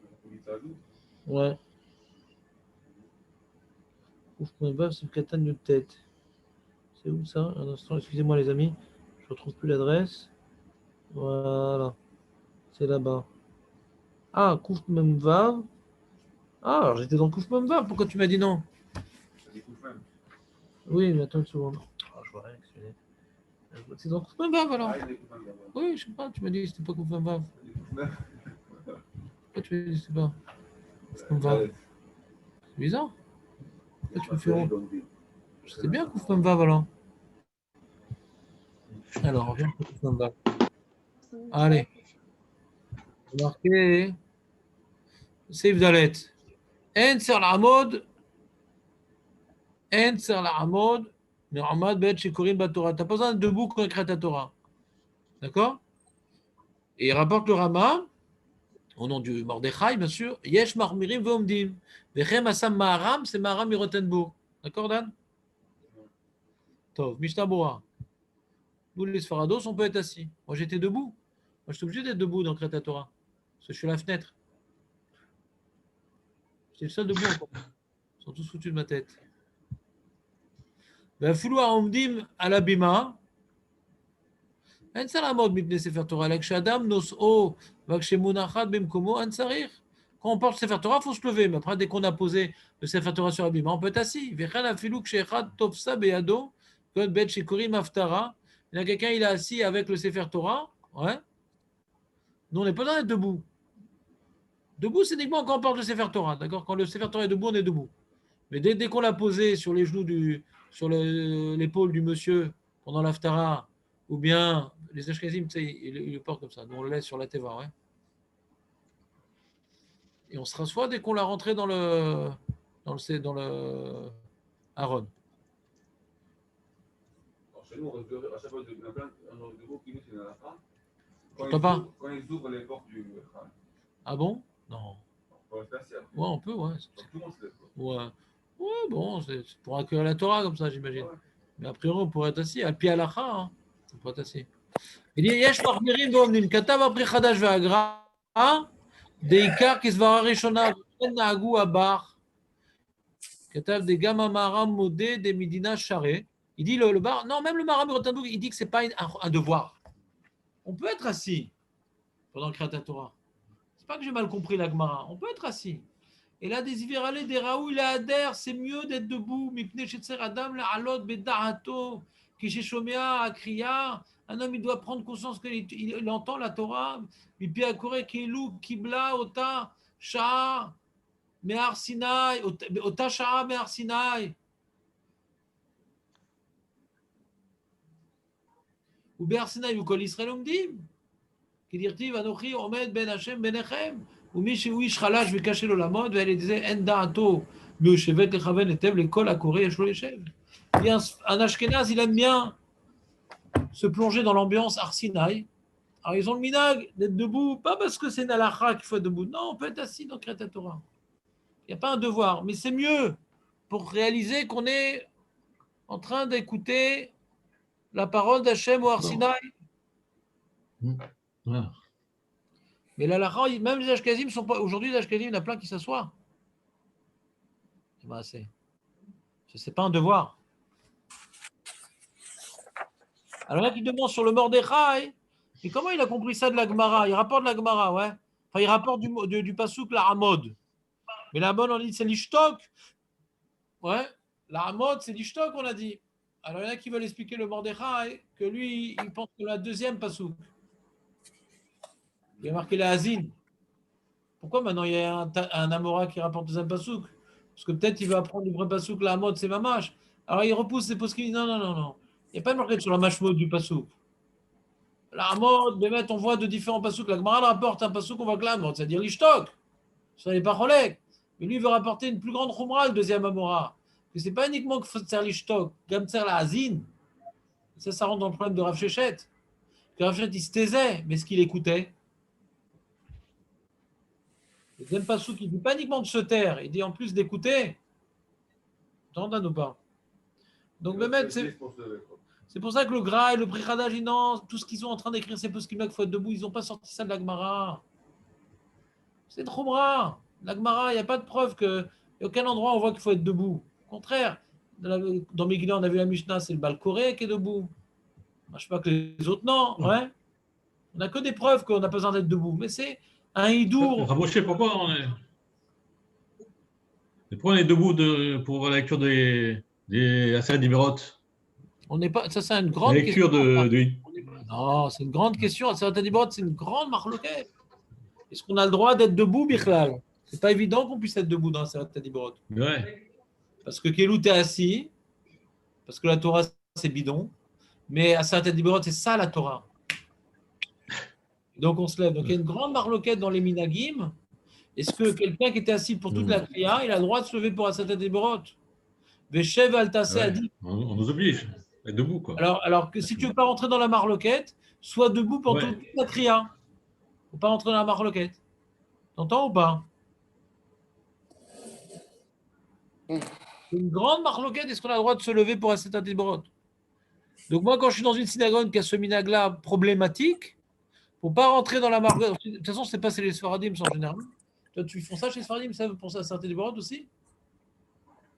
Speaker 2: Le rabbin qui t'a vu.
Speaker 1: Ouais. Ouf, mon baf, c'est le catane de tête. C'est où ça? Un instant, excusez-moi les amis. Je ne retrouve plus l'adresse. Voilà. C'est là-bas. Ah, Kouf Memvav. Ah, alors j'étais dans Kouf Memvav. Pourquoi tu m'as dit non?
Speaker 2: Ça dit Kouf Mem.
Speaker 1: Oui, mais attends une seconde. Ah, je vois rien. Excusez. C'est dans Kouf Memvav alors?
Speaker 2: Ah, il est Kouf Mem là-bas.
Speaker 1: Oui, je sais pas. Tu m'as dit que c'était pas Kouf Memvav.
Speaker 2: Ça dit Kouf Mem.
Speaker 1: Pourquoi tu m'as dit que c'était pas Kouf Memvav? C'est bizarre. Pourquoi tu me fais honte? C'était bien Kouf Memvav alors. Alors, on vient pour Kouf Memvav. Allez. Marqué. Save Dalet. En ser la mode. En ser la mode. Nehemad bet shekorim batorah. Tu n'as pas besoin d'être debout quand on écrit ta Torah. D'accord? Et il rapporte le Rama, au nom du Mordechai, bien sûr. Yesh marmirim ve'omdim. Vechem asam ma'aram, c'est ma'aram mirotenbourg. D'accord, Dan? Tov, Mishnah Bora. Nous, les Sfarados, on peut être assis. Moi, j'étais debout. Moi, je suis obligé d'être debout dans Kreta Torah. Parce que je suis à la fenêtre. J'étais le seul debout encore. Ils sont tous foutus de ma tête. ואפילו העומדים על הבימה, אין צריך לעמוד מפני ספר תורה, אלא כשאדם נושאו וכשמונחת במקומו, אין צריך. Quand on porte Sefer Torah, il faut se lever. Mais après, dès qu'on a posé le Sefer Torah sur l'habillement, on peut être assis. וכן אפילו כשאחד תופסה בידו, כל בית שקוראים הפטרה, il y a quelqu'un, il est assis avec le Sefer Torah, ouais. Nous, on n'est pas besoin d'être debout. Debout, c'est uniquement quand on porte le Sefer Torah, d'accord? Quand le Sefer Torah est debout, on est debout. Mais dès qu'on l'a posé sur les genoux sur l'épaule du monsieur pendant l'Aftara, ou bien les Ashkenazim, tu sais, ils le portent comme ça. Nous, on le laisse sur la Teva, ouais. Et on se rassoit dès qu'on l'a rentré dans le Aaron.
Speaker 2: Alors, chez nous, on reste à chaque fois, on reste debout, qui nous, c'est dans la fin. Quand ils ouvrent les portes du Khan.
Speaker 1: Ah bon? Non.
Speaker 2: On peut rester assis après.
Speaker 1: Ouais, on peut, ouais.
Speaker 2: Tout le monde se lève.
Speaker 1: Ouais. Ouais, bon, c'est pour accueillir la Torah comme ça, j'imagine.
Speaker 2: Ouais.
Speaker 1: Mais a priori, on pourrait être assis. Al pi halacha, hein. On pourrait être assis. Il dit Yesh marmirim ve'omdim. Katav apri chadash ve'agra. Deikar kisvara rishona. En na'agu abar. Katav de gama maram modé de midina share. Il dit le bar. Non, même le maram Rotenbourg, il dit que c'est pas un devoir. On peut être assis pendant le Kriyat Torah. C'est pas que j'ai mal compris la Gemara. On peut être assis. Et là, des Iveralé, des Raoul, il adhère, c'est mieux d'être debout. Mipne Shetzer Adam, la Alot, Bedarato, Kisheshomea, Akriya. Un homme, il doit prendre conscience qu'il entend la Torah. Mipi Akore, Kilou, Kibla, Ota, Sha'a, Me'ar Sinai, Ota Sha'a, Me'ar Sinai. Ou Be'ar Sinai, ou Kol Israël Omdim. Qui dit-il, Anochi, Omed, Ben Hashem, Benechem. ומי שהוא איש חלש וקשה לו לעמוד, ואלה דיזה אין דעתו מיושבת לכוון היטב לכל הקורא יש לו ישב. Un Ashkenaz, il aime bien se plonger dans l'ambiance Arsinaï. Alors ils ont le minag d'être debout, pas parce que c'est une halakha qu'il faut être debout. Non, on peut être assis dans Kriyat Torah. Il n'y a pas un devoir, mais c'est mieux pour réaliser qu'on est en train d'écouter la parole d'Hachem ou Arsinaï.
Speaker 5: Voilà.
Speaker 1: Mais l'halakha, même les Ashkenazim sont pas. Aujourd'hui, les Ashkenazim, il y en a plein qui s'assoient. Ben, c'est pas un devoir. Alors là, qui demande sur le Mordechai, mais comment il a compris ça de la Gemara? Il rapporte de la Gemara, ouais. Enfin, il rapporte du pasouk la Hamod. Mais la Hamod, on dit c'est l'ishtok. Ouais. La Hamod, c'est l'ishtok, on a dit. Alors il y en a qui veulent expliquer le Mordechai, que lui, il pense que la deuxième pasouk. Il a marqué la Hazine. Pourquoi maintenant il y a un Amora qui rapporte le deuxième pasouk? Parce que peut-être il va apprendre du vrai pasouk, la Hamod, c'est Mamash. Alors il repousse ses poskim. Non. Il n'y a pas marqué sur la mashmod du pasouk. La Hamod, on voit de différents pasouks. La Gemara rapporte un pasouk, on voit que la Hamod, c'est-à-dire l'ishtok. Ça n'est pas cholek. Mais lui, il veut rapporter une plus grande chumra, le deuxième Amora. Que ce n'est pas uniquement qu'il faut faire l'ishtok, comme faire la Hazine. Ça rentre dans le problème de Rav Shechet. Que Rav Shechet, il se taisait, mais ce qu'il écoutait. Le deuxième pasouk, il ne dit pas uniquement de se taire, il dit en plus d'écouter. T'entends ou pas? Donc, c'est pour ça que le Gra et le Prichadaj, tout ce qu'ils sont en train d'écrire, c'est parce qu'il faut être debout, ils n'ont pas sorti ça de la Gemara. C'est trop bras. La Gemara, il n'y a pas de preuve qu'il n'y a aucun endroit où on voit qu'il faut être debout. Au contraire, dans Megillah, on a vu la Mishnah, c'est le Baal Koré qui est debout. Je ne sais pas que les autres, non. Ouais. On n'a que des preuves qu'on n'a pas besoin d'être debout. Mais c'est un hidour.
Speaker 5: Rabosché, pourquoi on est debout pour la lecture des Aseret Dimerot?
Speaker 1: On n'est pas. Ça, c'est une grande
Speaker 5: la lecture
Speaker 1: question. Non, c'est une grande question. Aseret Dimerot, c'est une grande marloquette. Est-ce qu'on a le droit d'être debout, Bichlal? C'est pas évident qu'on puisse être debout dans Aseret Dimerot.
Speaker 5: Ouais.
Speaker 1: Parce que Kelou, t'es assis. Parce que la Torah, c'est bidon. Mais Aseret Dimerot, c'est ça la Torah. Donc on se lève. Donc il y a une grande marloquette dans les minagim. Est-ce que quelqu'un qui était assis pour toute la kriya, il a le droit de se lever pour Aseret Dimerot? Veshev al taseh
Speaker 5: Ouais.
Speaker 1: adi.
Speaker 5: On nous oblige à être debout, quoi.
Speaker 1: Alors que si tu veux pas rentrer dans la marloquette, sois debout pour
Speaker 5: Ouais.
Speaker 1: toute la kriya. Faut pas rentrer dans la marloquette. T'entends ou pas? C'est une grande marloquette. Est-ce qu'on a le droit de se lever pour Asetat Diborot? Donc moi, quand je suis dans une synagogue qui a ce minag-là problématique, faut pas rentrer dans la marloquette. De toute façon, c'est pas c'est les Sfaradim en général. Toi, tu font ça chez les Sfaradim, ça pour ça Asetat Diborot aussi?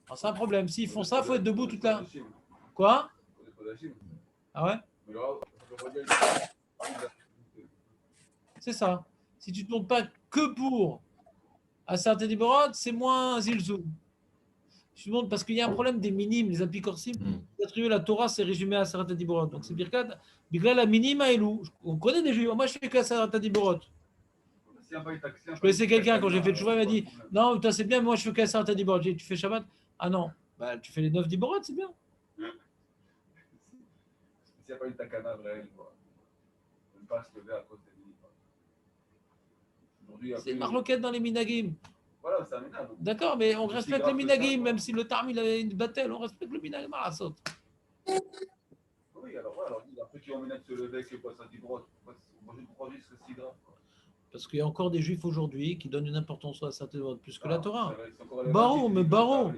Speaker 1: Alors, c'est un problème. S'ils font ça, faut être debout toute la. Quoi? Ah ouais? C'est ça. Si tu ne te montes pas que pour Aseret Diborot, c'est moins Zilzou. Tu te montes parce qu'il y a un problème des minimes, les apicorsim. Attribuer la Torah, c'est résumé à Aseret Diborot. Donc c'est Birkat. Birkat la minima et lou. On connaît des juifs. Moi, je fais que Aseret Diborot. Je connaissais quelqu'un quand j'ai fait le choix, il m'a dit non, toi c'est bien, mais moi je fais que Aseret Diborot. J'ai dit, tu fais Shabbat? Ah non, bah, tu fais les 9 Diborot, c'est bien.
Speaker 2: S'il n'y a pas une takana réelle, quoi. Ne pas se lever à cause des minutes.
Speaker 1: C'est une marloquette dans les minagim.
Speaker 2: Voilà, c'est un minag.
Speaker 1: D'accord, mais on respecte les minagim, même si le tarm il avait une battelle, on respecte le minagim à la saute.
Speaker 2: Oui, alors, ouais, alors après qui ont minag se lever, que quoi, ça dit droit. Moi, je ne crois pas que c'est si grave.
Speaker 1: Parce qu'il y a encore des juifs aujourd'hui qui donnent une importance à certaines votes plus que la Torah.
Speaker 2: Baro,
Speaker 1: Baro, mais Baro,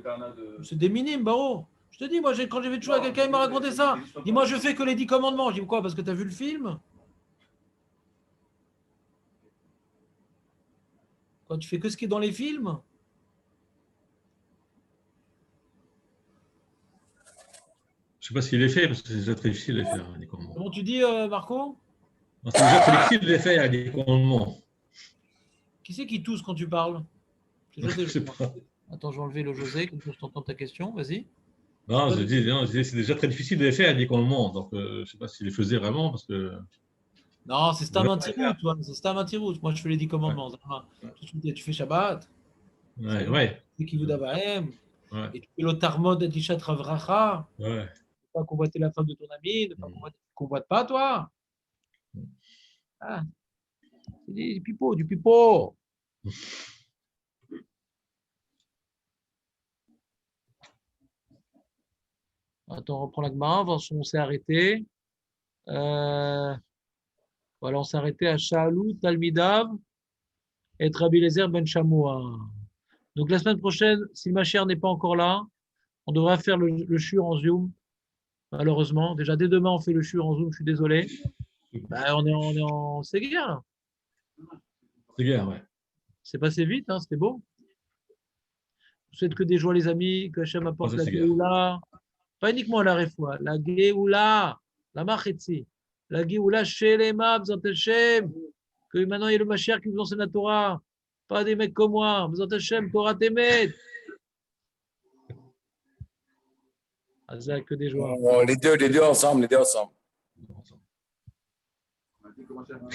Speaker 1: c'est des minimes, Baro. Je te dis, moi, quand j'ai fait choix, quelqu'un m'a raconté ça. Dis-moi, je fais que les 10 commandements. Je dis quoi? Parce que tu as vu le film? Quoi, tu fais que ce qui est dans les films?
Speaker 5: Je sais pas s'il est fait, parce que c'est déjà très difficile de les faire, les commandements.
Speaker 1: Comment tu dis, Marco?
Speaker 5: Non, c'est déjà très difficile de les faire, les commandements.
Speaker 1: Qui c'est qui tousse quand tu parles? C'est
Speaker 5: Je
Speaker 1: José.
Speaker 5: sais pas.
Speaker 1: Attends, je vais enlever le José, comme ça je t'entends ta question. Vas-y.
Speaker 5: Non, je dis, c'est déjà très difficile de les faire, les commandements. Donc, je ne sais pas s'il les faisait vraiment, parce que.
Speaker 1: Non, c'est Stam Antirout, toi. C'est Stam Antirout. Moi, je fais les 10 commandements.
Speaker 5: Ouais.
Speaker 1: Tu fais Shabbat.
Speaker 5: Ouais, ouais.
Speaker 1: C'est Kivud Avahem.
Speaker 5: Ouais.
Speaker 1: Et tu fais l'Otarmod et Tishat Ravracha.
Speaker 5: Ouais.
Speaker 1: Ne pas convoiter la femme de ton ami. Ne pas convoiter. Tu ne convoites pas, toi. Ah. C'est du pipeau, du pipeau. Attends, on reprend la Gemara. On s'est arrêté. Voilà, on s'est arrêté à Sha'alou, Talmidav et Rabbi Eliezer ben Shamoua. Donc la semaine prochaine, si ma chère n'est pas encore là, on devra faire le shur en Zoom, malheureusement. Déjà, dès demain, on fait le shur en Zoom, je suis désolé. Bah, on est en Séguère, là.
Speaker 5: C'est guerre, ouais.
Speaker 1: C'est passé vite, hein, c'était beau. Je vous souhaite que des joies, les amis, que Hachem apporte
Speaker 5: Ça,
Speaker 1: la
Speaker 5: c'est guerre.
Speaker 1: Géoula. Pas uniquement la Refoua, la Géoula, la Machetzi, la Géoula chez les Mabs, Hachem. Que maintenant, il y a le Mashiach qui vous enseigne la Torah. Pas des mecs comme moi. Vous Hachem, Torah Temet. Azak, que des joies.
Speaker 4: Les deux ensemble, les deux ensemble.
Speaker 2: On a dit comment faire un